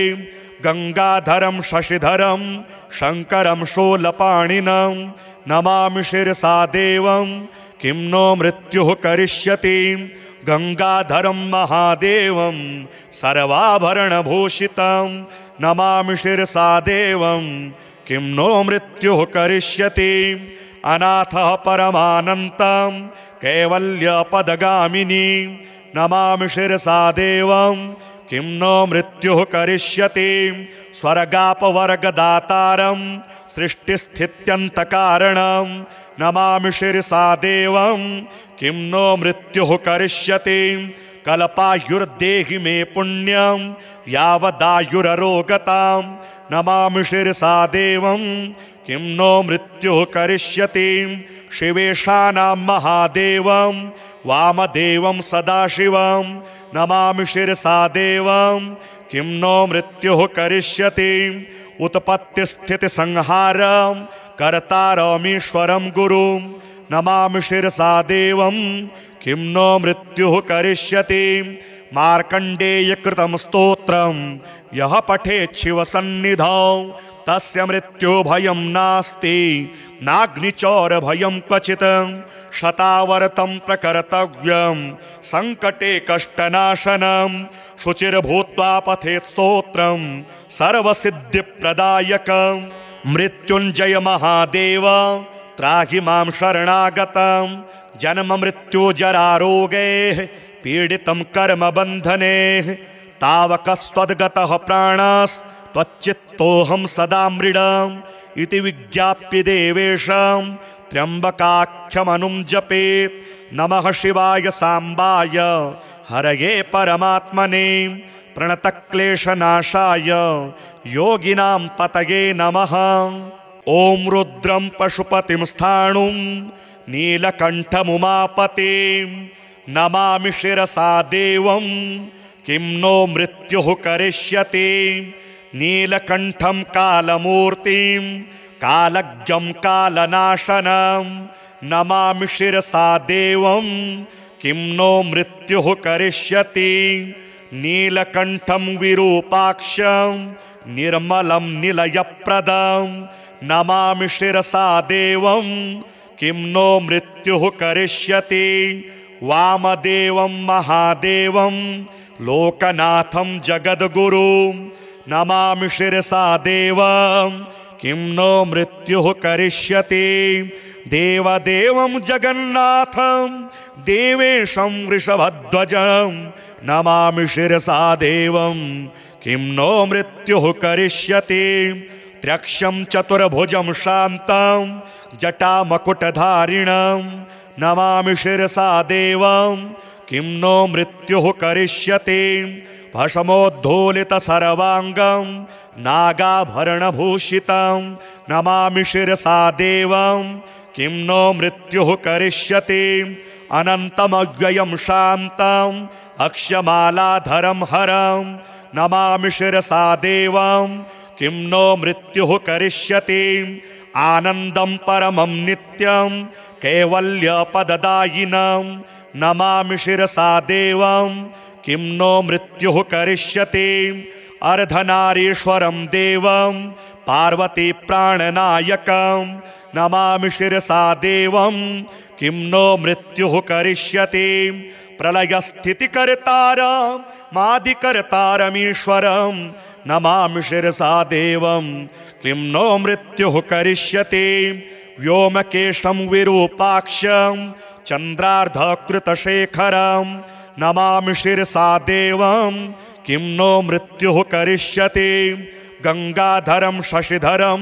गंगाधरं शशिधरं शंकरं शूलपाणिनं नमामि शिरसा देवं किं नो मृत्युः करिष्यति। गंगाधरं महादेवं सर्वाभरणभूषितं नमामि शिरसा देवं किं नो मृत्युः करिष्यति। अनाथः परमानन्तं कैवल्यपदगामिनी नमामि शिरसा देवं किं नो मृत्युः करिष्यति। स्वर्गापवर्गदातारं सृष्टिस्थित्यन्तकारणं नमामि शिरसा देवं किं नो मृत्युः करिष्यति। कल्पायुर्देहि मे पुण्यं यावदायुररोगतां नमामि शिरसा देवं किं नो मृत्युः करिष्यति। शिवेशानां महादेवं वामदेवं सदाशिवं नमामि शिरसा देवं किं नो मृत्युः करिष्यति। उत्पत्तिस्थितिसंहारं कर्तारमीश्वरं गुरुं नमामि शिरसा देवं किं नो मृत्युः करिष्यति। मार्कण्डेयकृतं स्तोत्रं यः पठेत् शिवसन्निधौ तस्य मृत्युभयं नास्ति नाग्निचौरभयं क्वचित्। शतावर्तं प्रकर्तव्यं संकटे कष्टनाशनं शुचिर्भूत्वा पठेत् स्तोत्रं सर्वसिद्धिप्रदायकं। मृत्युञ्जय महादेव त्राहि मां शरणागतं जन्म मृत्यु जरारोगैः पीडितं कर्मबन्धने तावकस्त्वद्गतः प्राणस्त्वच्चित्तोऽहं सदा मृडम् इति विज्ञाप्य देवेशं त्र्यम्बकाख्यमनुं जपेत्। नमः शिवाय सांबाय हरये परमात्मने प्रणतक्लेशनाशाय योगिनां पतये नमः। ॐ रुद्रं पशुपतिं स्थाणुं नीलकण्ठमुमापतिं नमामि शिरसा देवं किं नो मृत्युः करिष्यति। नीलकण्ठं कालमूर्तिं कालज्ञं कालनाशनं नमामि शिरसा देवं किं नो मृत्युः करिष्यति। नीलकण्ठं विरूपाक्षं निर्मलं निलयप्रदं नमामि शिरसा देवं किं नो मृत्युः करिष्यति वामदेवं महादेवं लोकनाथं जगद्गुरुं नमामि शिरसा देवं किं नो मृत्युः करिष्यति देवदेवं जगन्नाथं देवेशं वृषभध्वजं नमामि शिरसा देवं किं नो मृत्युः करिष्यति त्र्यक्षं चतुर्भुजं शान्तं जटामकुटधारिणं नमामि शिरसा देवं किं नो मृत्युः करिष्यति भस्मोद्धूलितसर्वाङ्गं नागाभरणभूषितं नमामि शिरसा देवं किं नो मृत्युः करिष्यति अनन्तमव्ययं शान्तं अक्षमालाधरं हरं नमामि शिरसा देवं किं नो मृत्युः करिष्यति आनन्दं परमं नित्यं कैवल्यपददायिनं नमामि शिरसा देवं किं नो मृत्युः करिष्यति अर्धनारीश्वरं देवं पार्वती प्राणनायकं नमामि शिरसा देवं किं नो मृत्युः करिष्यति प्रलयस्थितिकर्तारं मादिकर्तारमीश्वरं नमामि शिरसा देवं किं नो मृत्युः करिष्यति व्योमकेशं विरूपाक्षं चन्द्रार्धकृतशेखरं नमामि शिरसा देवं किं नो मृत्युः करिष्यति गंगाधरं शशिधरं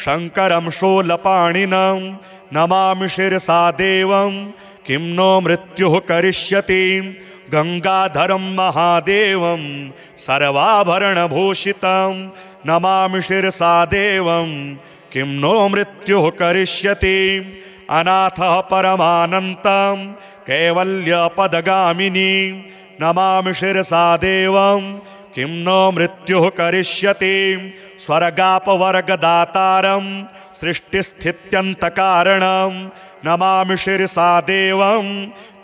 शंकरं शूलपाणिनं नमामि शिरसा देवं किं नो मृत्युः करिष्यति गंगाधरं महादेवं सर्वाभरणभूषितं नमामि शिरसा देवं किं नो मृत्युः करिष्यति अनाथः परमानन्तं कैवल्यपदगामिनी नमामि शिरसा देवं किं नो मृत्युः करिष्यति स्वर्गापवर्गदातारं सृष्टिस्थित्यन्तकारणं नमामि शिरसा देवं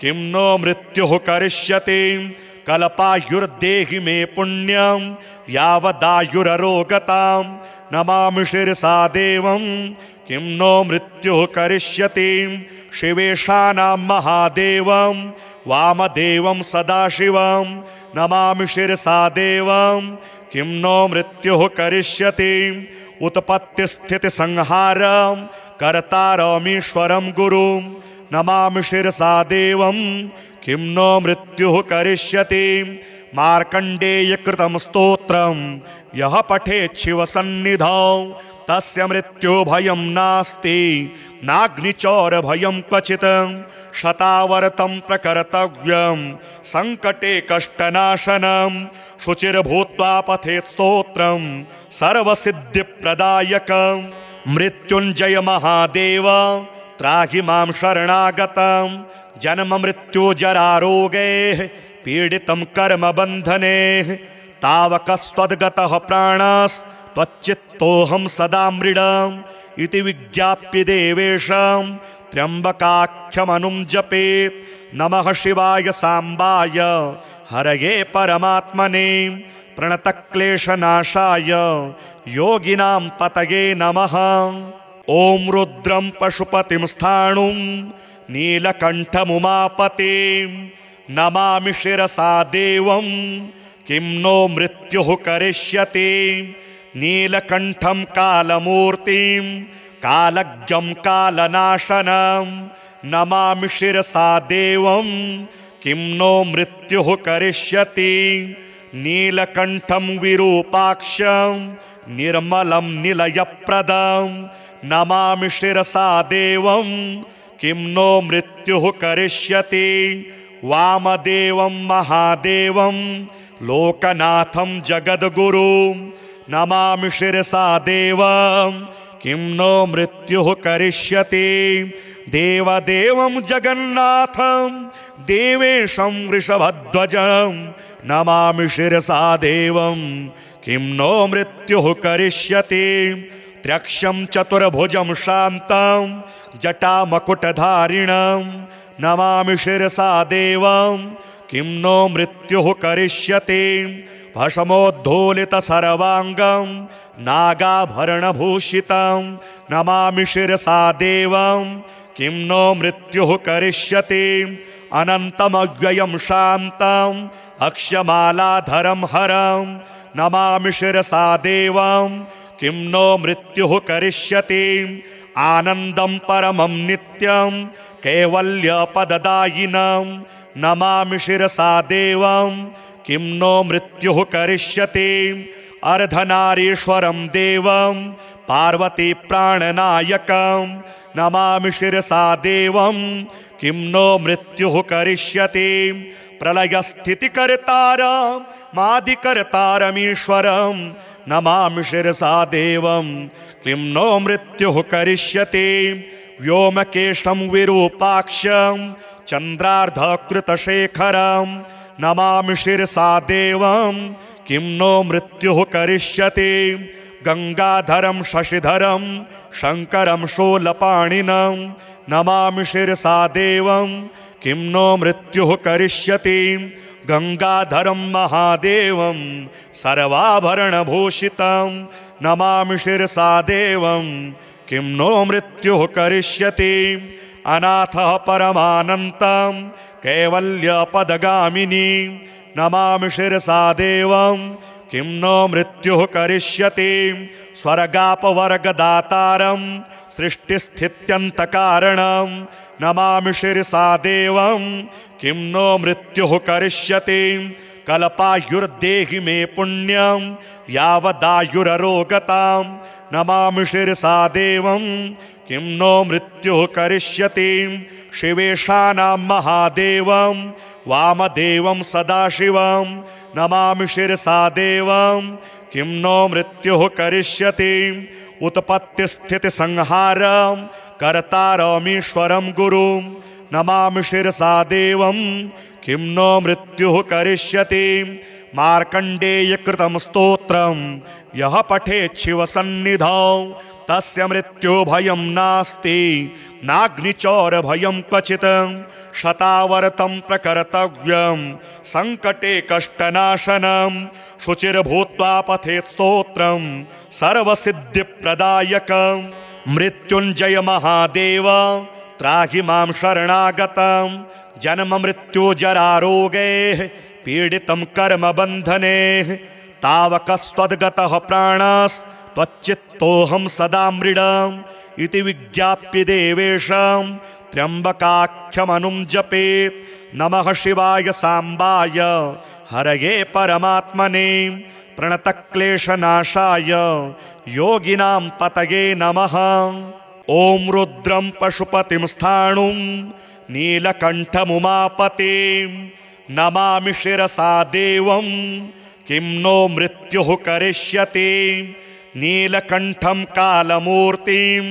किं नो मृत्युः करिष्यति कल्पायुर्देहि मे पुण्यं यावदायुररोगतां नमामि शिरसा देवं किं नो मृत्युः करिष्यति शिवेशानां महादेवं वामदेवं सदाशिवं नमामि शिरसा देवं किं नो मृत्युः करिष्यति उत्पत्तिस्थितिसंहारं कर्तारमीश्वरं गुरुं नमामि शिरसा देवं किं नो मृत्युः करिष्यति मार्कण्डेयकृतं स्तोत्रं यः पठेत् शिवसन्निधौ तस्य मृत्युभयं नास्ति नाग्निचौरभयं क्वचित् शतावर्तं प्रकर्तव्यं संकटे कष्टनाशनं शुचिर्भूत्वा पठेत् स्तोत्रं सर्वसिद्धिप्रदायकं मृत्युञ्जय महादेव त्राहि मां शरणागतं जन्म मृत्यु जरारोगैः पीडितं कर्मबन्धने तावकस्त्वद्गतः प्राणस्त्वच्चित्तोऽहं सदा मृडम् इति विज्ञाप्य देवेशं त्र्यम्बकाख्यमनुं जपेत् नमः शिवाय सांबाय हरये परमात्मने प्रणतक्लेशनाशाय योगिनां पतये नमः। ॐ रुद्रं पशुपतिं स्थाणुं नीलकण्ठमुमापतिं नमामि शिरसा देवं किं नो मृत्युः करिष्यति नीलकण्ठं कालमूर्तिं कालज्ञं कालनाशनं नमामि शिरसा देवं किं नो मृत्युः करिष्यति नीलकण्ठं विरूपाक्षं निर्मलं निलयप्रदं नमामि शिरसा देवं किं नो मृत्युः करिष्यति वामदेवं महादेवं लोकनाथं जगद्गुरुं नमामि शिरसा देवं किं नो मृत्युः करिष्यति देवदेवं जगन्नाथं देवेशं वृषभध्वजं नमामि शिरसा देवं किं नो मृत्युः करिष्यति त्र्यक्षं चतुर्भुजं शान्तं जटामकुटधारिणं नमामि शिरसा देवं किं नो मृत्युः करिष्यति भस्मोद्धूलितसर्वाङ्गं नागाभरणभूषितं नमामि शिरसा देवं किं नो मृत्युः करिष्यति अनन्तमव्ययं शान्तम् अक्षमालाधरं हरं नमामि शिरसा देवं किं नो मृत्युः करिष्यति आनन्दं परमं नित्यं कैवल्यपददायिनं नमामि शिरसा देवं किं नो मृत्युः करिष्यति अर्धनारीश्वरं देवं पार्वती प्राणनायकं नमामि शिरसा देवं किं नो मृत्युः करिष्यति प्रलयस्थितिकर्तारं मादिकर्तारमीश्वरं नमामि शिरसा देवं किं नो मृत्युः करिष्यति व्योमकेशं विरूपाक्षं चन्द्रार्धकृतशेखरं नमामि शिरसा देवं किं नो मृत्युः करिष्यति गंगाधरं शशिधरं शंकरं शूलपाणिनं नमामि शिरसा देवं किं नो मृत्युः करिष्यति गंगाधरं महादेवं सर्वाभरणभूषितं नमामि शिरसा देवं किं नो मृत्युः करिष्यति अनाथः परमानन्तं कैवल्यपदगामिनी नमामि शिरसा देवं किं नो मृत्युः करिष्यति स्वर्गापवर्गदातारं सृष्टिस्थित्यन्तकारणं नमामि शिरसा देवं किं नो मृत्युः करिष्यति कल्पायुर्देहि मे पुण्यं यावदायुररोगतां नमामि शिरसा देवं किं नो मृत्युः करिष्यति शिवेशानां महादेवं वामदेवं सदाशिवं नमामि शिरसा देवं किं नो मृत्युः करिष्यति उत्पत्तिस्थितिसंहारं कर्तारमीश्वरं गुरुं नमामि शिरसा देवं किं नो मृत्युः करिष्यति मार्कण्डेयकृतं स्तोत्रं यः पठेत् शिवसन्निधौ तस्य मृत्युभयं नास्ति नाग्निचौरभयं क्वचित् शतावर्तं प्रकर्तव्यं संकटे कष्टनाशनं शुचिर्भूत्वा पठेत् स्तोत्रं सर्वसिद्धिप्रदायकं मृत्युञ्जय महादेव त्राहि मां शरणागतं जन्म मृत्यु जरारोगैः पीडितं कर्मबन्धने तावकस्त्वद्गतः प्राणस्त्वच्चित्तोऽहं सदा मृडम् इति विज्ञाप्य देवेशं त्र्यम्बकाख्यमनुं जपेत् नमः शिवाय सांबाय हरये परमात्मने प्रणतक्लेशनाशाय योगिनां पतये नमः। ॐ रुद्रं पशुपतिं स्थाणुं नीलकण्ठमुमापतिं नमामि शिरसा देवं किं नो मृत्युः करिष्यति नीलकण्ठं कालमूर्तिं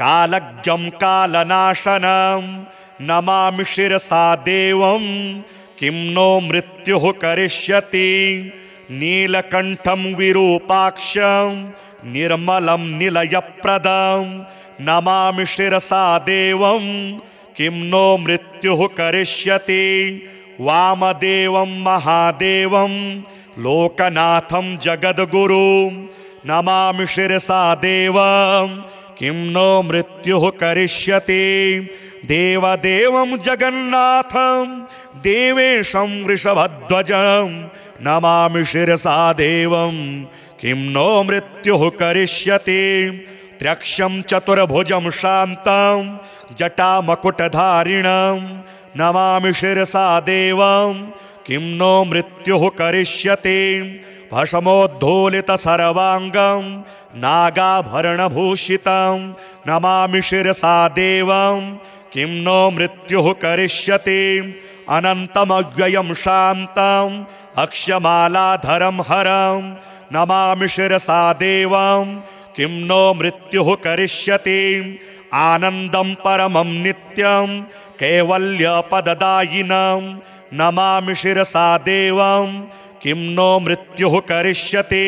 कालज्ञं कालनाशनं नमामि शिरसा देवं किं नो मृत्युः करिष्यति नीलकण्ठं विरूपाक्षं निर्मलं निलयप्रदं नमामि शिरसा देवं किं नो मृत्युः करिष्यति वामदेवं महादेवं लोकनाथं जगद्गुरुं नमामि शिरसा देवं किं नो मृत्युः करिष्यति देवदेवं जगन्नाथं देवेशं वृषभध्वजं नमामि शिरसा देवं किं नो मृत्युः करिष्यति त्र्यक्षं चतुर्भुजं शान्तं जटामकुटधारिणं नमामि शिरसा देवं किं नो मृत्युः करिष्यति भस्मोद्धूलितसर्वाङ्गं नागाभरणभूषितं नमामि शिरसा देवं किं नो मृत्युः करिष्यति अनन्तमव्ययं शान्तं अक्षमालाधरं हरं नमामि शिरसा देवं किं नो मृत्युः करिष्यति आनन्दं परमं नित्यं कैवल्यपददायिनं नमामि शिरसा देवं किं नो मृत्युः करिष्यति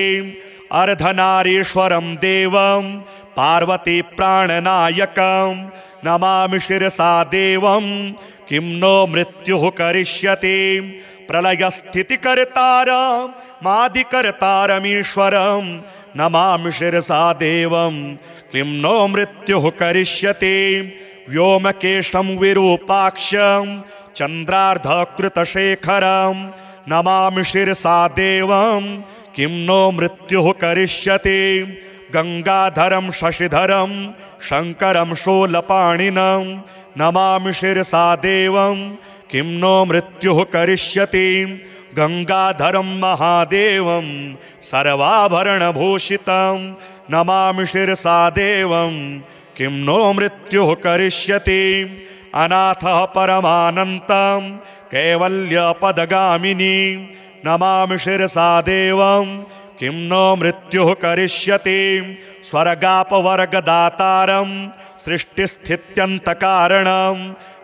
अर्धनारीश्वरं देवं पार्वती प्राणनायकं नमामि शिरसा देवं किं नो मृत्युः करिष्यति प्रलयस्थितिकर्तारमादिकर्तारमीश्वरं नमामि शिरसा देवं किं नो मृत्युः करिष्यति व्योमकेशं विरूपाक्षं चन्द्रार्धकृतशेखरं नमामि शिरसा देवं किं नो मृत्युः करिष्यति गंगाधरं शशिधरं शंकरं शूलपाणिनं नमामि शिरसा देवं किं नो मृत्युः करिष्यति गंगाधरं महादेवं सर्वाभरणभूषितं नमामि शिरसा देवं किं नो मृत्युः करिष्यति अनाथः परमानन्तं कैवल्यपदगामिनी नमामि शिरसा देवं किं नो मृत्युः करिष्यति स्वर्गापवर्गदातारं सृष्टिस्थित्यन्तकारणं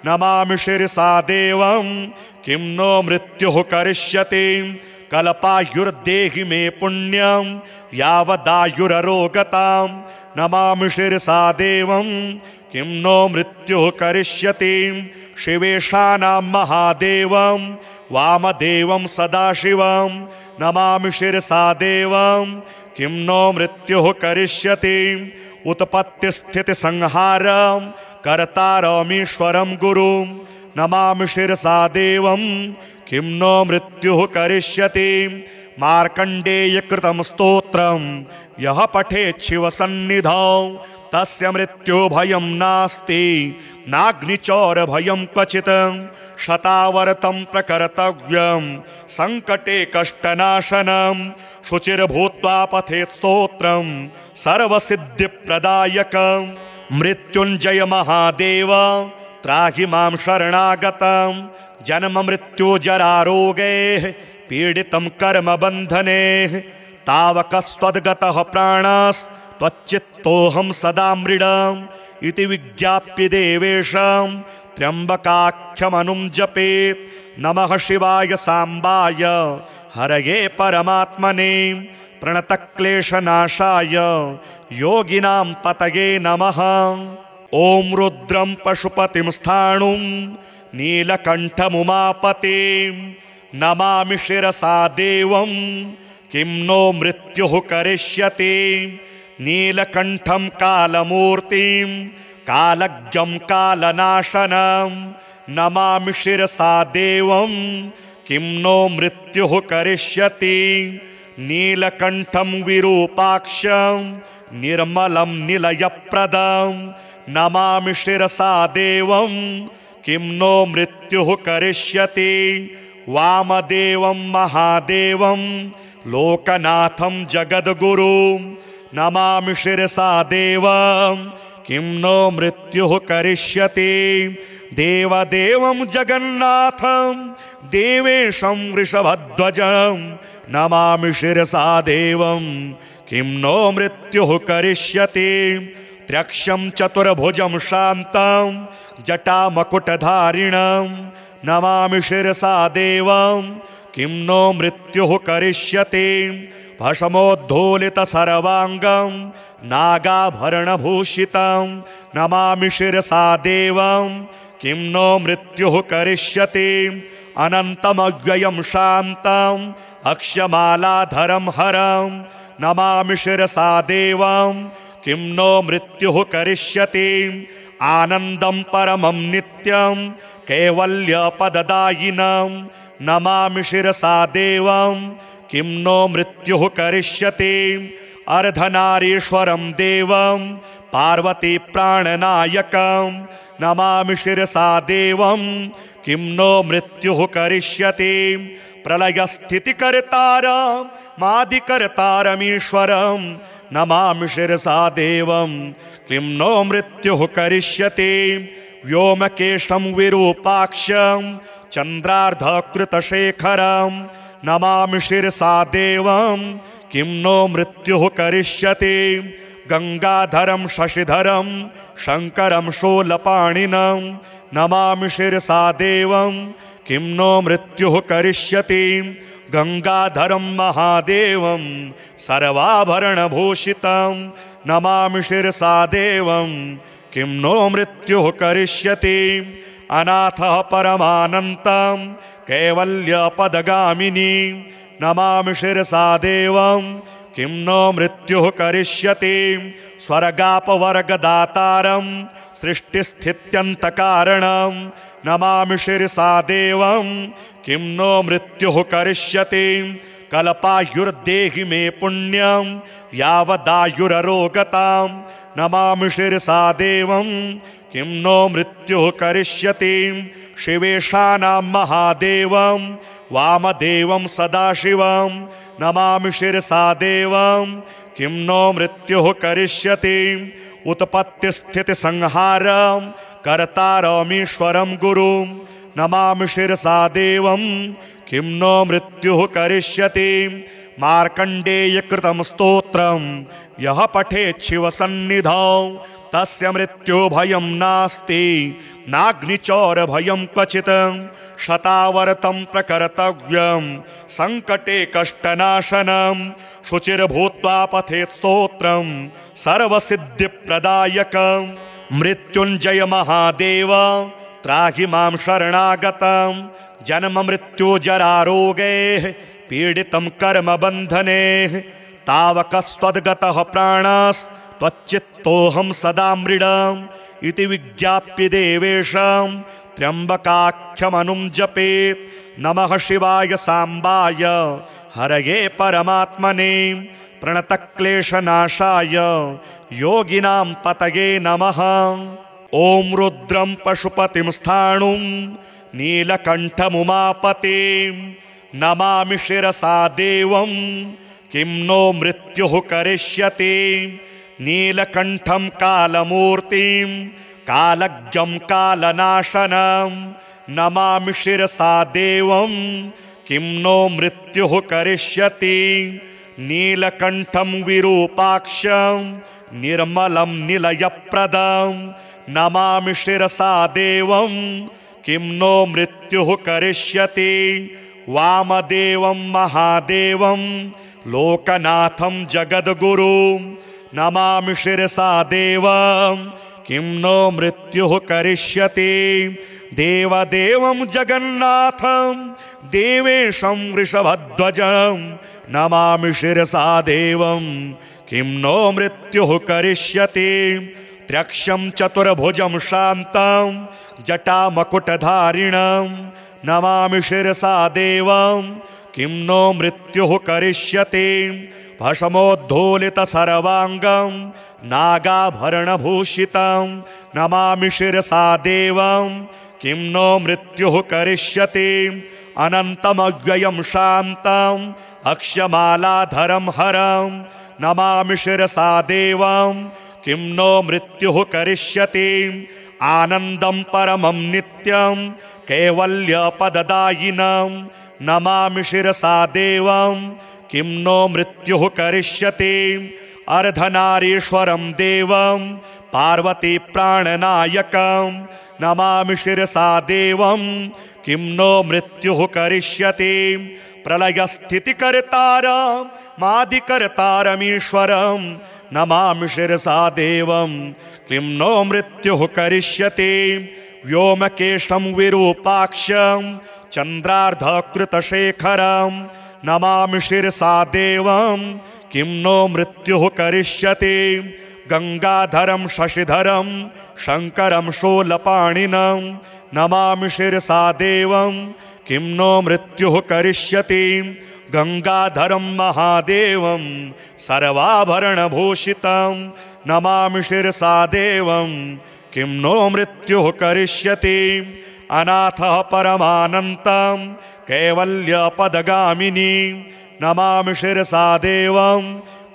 नमामि शिरसा देवं किं नो मृत्युः करिष्यति कल्पायुर्देहि मे पुण्यं यावदायुररोगतां नमामि शिरसा देवं किं नो मृत्युः करिष्यति शिवेशानां महादेवं वामदेवं सदाशिवं नमामि शिरसा देवं किं नो मृत्युः करिष्यति उत्पत्तिस्थितिसंहारं कर्तारमीश्वरं गुरुं नमामि शिरसा देवं किं नो मृत्युः करिष्यति मार्कण्डेयकृतं स्तोत्रं यः पठेत् शिवसन्निधौ तस्य मृत्युभयं नास्ति नाग्निचौरभयं क्वचित् शतावर्तं प्रकर्तव्यं संकटे कष्टनाशनं शुचिर्भूत्वा पठेत् स्तोत्रं सर्वसिद्धिप्रदायकं मृत्युञ्जय महादेव त्राहि मां शरणागतं जन्म मृत्यु जरारोगैः पीडितं कर्मबन्धने तावकस्त्वद्गतः प्राणस्त्वच्चित्तोऽहं सदा मृडम् इति विज्ञाप्य देवेशं त्र्यम्बकाख्यमनुं जपेत् नमः शिवाय सांबाय हरये परमात्मने प्रणतक्लेशनाशाय योगिनां पतये नमः। ॐ रुद्रं पशुपतिं स्थाणुं नीलकण्ठमुमापतिं नमामि शिरसा देवं किं नो मृत्युः करिष्यति नीलकण्ठं कालमूर्तिं कालज्ञं कालनाशनं नमामि शिरसा देवं किं नो मृत्युः करिष्यति नीलकण्ठं विरूपाक्षं निर्मलं निलयप्रदं नमामि शिरसा देवं किं नो मृत्युः करिष्यति वामदेवं महादेवं लोकनाथं जगद्गुरुं नमामि शिरसा देवं किं नो मृत्युः करिष्यति देवदेवं जगन्नाथं देवेशं वृषभध्वजं नमामि शिरसा देवं किं नो मृत्युः करिष्यति त्र्यक्षं चतुर्भुजं शान्तं जटामकुटधारिणं नमामि शिरसा देवं किं नो मृत्युः करिष्यति भस्मोद्धूलितसर्वाङ्गं नागाभरणभूषितं नमामि शिरसा देवं किं नो मृत्युः करिष्यति अनन्तमव्ययं शान्तं अक्षमालाधरं हरं नमामि शिरसा देवं किं नो मृत्युः करिष्यति आनन्दं परमं नित्यं कैवल्यपददायिनं नमामि शिरसा देवं किं नो मृत्युः करिष्यति अर्धनारीश्वरं देवं पार्वती प्राणनायकं नमामि शिरसा देवं किं नो मृत्युः करिष्यति प्रलयस्थितिकर्तारमादिकर्तारमीश्वरं नमामि शिरसा देवं किं नो मृत्युः करिष्यति व्योमकेशं विरूपाक्षं चन्द्रार्धकृतशेखरं नमामि शिरसा देवं किं नो मृत्युः करिष्यति गंगाधरं शशिधरं शंकरं शूलपाणिनं नमामि शिरसा देवं किं नो मृत्युः करिष्यति गंगाधरं महादेवं सर्वाभरणभूषितं नमामि शिरसा देवं किं नो मृत्युः करिष्यति। अनाथः परमानन्तं कैवल्यपदगामिनी नमामि शिरसा देवं किं नो मृत्युः करिष्यति। स्वर्गापवर्गदातारं सृष्टिस्थित्यन्तकारणं नमामि शिरसा देवं किं नो मृत्युः करिष्यति। कल्पायुर्देहि मे पुण्यं यावदायुररोगतां नमामि शिरसा देवं किं नो मृत्युः करिष्यति। शिवेशानां महादेवं वामदेवं सदाशिवं नमामि शिरसा देवं किं नो मृत्युः करिष्यति। उत्पत्तिस्थितिसंहारं कर्तारमीश्वरं गुरुं नमामि शिरसा देवं किं नो मृत्युः करिष्यति। मार्कण्डेयकृतं स्तोत्रं यः पठेत् शिवसन्निधौ तस्य मृत्युभयं नास्ति नाग्निचौरभयं क्वचित्। शतावर्तं प्रकर्तव्यं सङ्कटे कष्टनाशनं शुचिर्भूत्वा पठेत् स्तोत्रं सर्वसिद्धिप्रदायकं। मृत्युञ्जय महादेव त्राहि मां शरणागतं जन्म मृत्यु जरारोगैः पीडितं कर्मबन्धने तावकस्त्वद्गतः प्राणस्त्वच्चित्तोऽहं सदा मृडम् इति विज्ञाप्य देवेशं त्र्यम्बकाख्यमनुं जपेत्। नमः शिवाय सांबाय हरये परमात्मने प्रणतक्लेशनाशाय योगिनां पतये नमः। ॐ रुद्रं पशुपतिं स्थाणुं नीलकण्ठमुमापतिं नमामि शिरसा देवं किं नो मृत्युः करिष्यति। नीलकण्ठं कालमूर्तिं कालज्ञं कालनाशनं नमामि शिरसा देवं किं नो मृत्युः करिष्यति। नीलकण्ठं विरूपाक्षं निर्मलं निलयप्रदं नमामि शिरसा देवं किं नो मृत्युः करिष्यति। वामदेवं महादेवं लोकनाथं जगद्गुरुं नमामि शिरसा देवं किं नो मृत्युः करिष्यति। देवदेवं जगन्नाथं देवेशं वृषभध्वजं नमामि शिरसा देवं किं नो मृत्युः करिष्यति। त्र्यक्षं चतुर्भुजं शान्तं जटामकुटधारिणं नमामि शिरसा देवं किं नो मृत्युः करिष्यति। भस्मोद्धूलितसर्वाङ्गं नागाभरणभूषितं नमामि शिरसा देवं किं नो मृत्युः करिष्यति। अनन्तमव्ययं शान्तं अक्षमालाधरं हरं नमामि शिरसा देवं किं नो मृत्युः करिष्यति। आनन्दं परमं नित्यं कैवल्यपददायिनं नमामि शिरसा देवं किं नो मृत्युः करिष्यति। अर्धनारीश्वरं देवं पार्वती प्राणनायकं नमामि शिरसा देवं किं नो मृत्युः करिष्यति। प्रलयस्थितिकर्तारं मादिकर्तारमीश्वरं नमामि शिरसा देवं किं नो मृत्युः करिष्यति। व्योमकेशं विरूपाक्षं चन्द्रार्धकृतशेखरं नमामि शिरसा देवं किं नो मृत्युः करिष्यति। गंगाधरं शशिधरं शंकरं शूलपाणिनं नमामि शिरसा देवं किं नो मृत्युः करिष्यति। गंगाधरं महादेवं सर्वाभरणभूषितं नमामि शिरसा देवं किं नो मृत्युः करिष्यति। अनाथः परमानन्तं कैवल्यपदगामिनी नमामि शिरसा देवं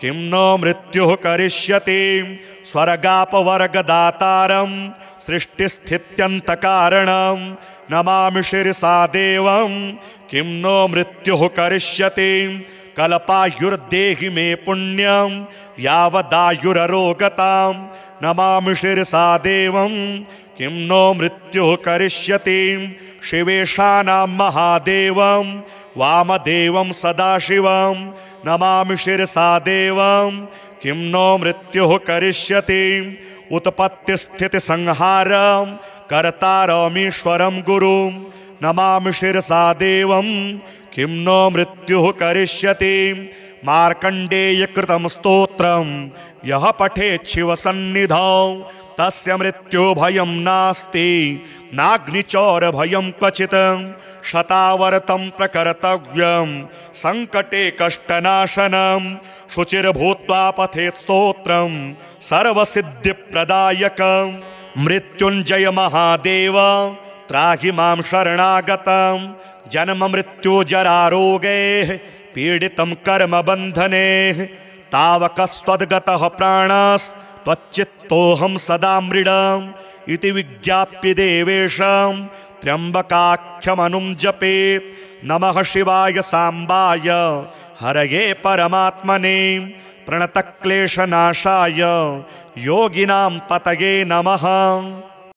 किं नो मृत्युः करिष्यति। स्वर्गापवर्गदातारं सृष्टिस्थित्यन्तकारणं नमामि शिरसा देवं किं नो मृत्युः करिष्यति। कल्पायुर्देहि मे पुण्यं यावदायुररोगतां नमामि शिरसा देवं किं नो मृत्युः करिष्यति। शिवेशानां महादेवं वामदेवं सदाशिवं नमामि शिरसा देवं किं नो मृत्युः करिष्यति। उत्पत्तिस्थितिसंहारं कर्तारमीश्वरं गुरुं नमामि शिरसा देवं किं नो मृत्युः करिष्यति। मार्कण्डेयकृतं स्तोत्रं यः पठेत् शिवसन्निधौ तस्य मृत्युभयं नास्ति नाग्निचौरभयं क्वचित्। शतावर्तं प्रकर्तव्यं सङ्कटे कष्टनाशनं शुचिर्भूत्वा पठेत् स्तोत्रं सर्वसिद्धिप्रदायकं। मृत्युञ्जय महादेव त्राहि मां शरणागतं जन्म मृत्यु जरारोगैः पीडितं कर्मबन्धने। तावकस्त्वद्गतः प्राणस्त्वच्चित्तोऽहं सदा मृडम् इति विज्ञाप्य देवेशं त्र्यम्बकाख्यमनुं जपेत्। नमः शिवाय साम्बाय हरये परमात्मने प्रणतक्लेशनाशाय योगिनां पतये नमः।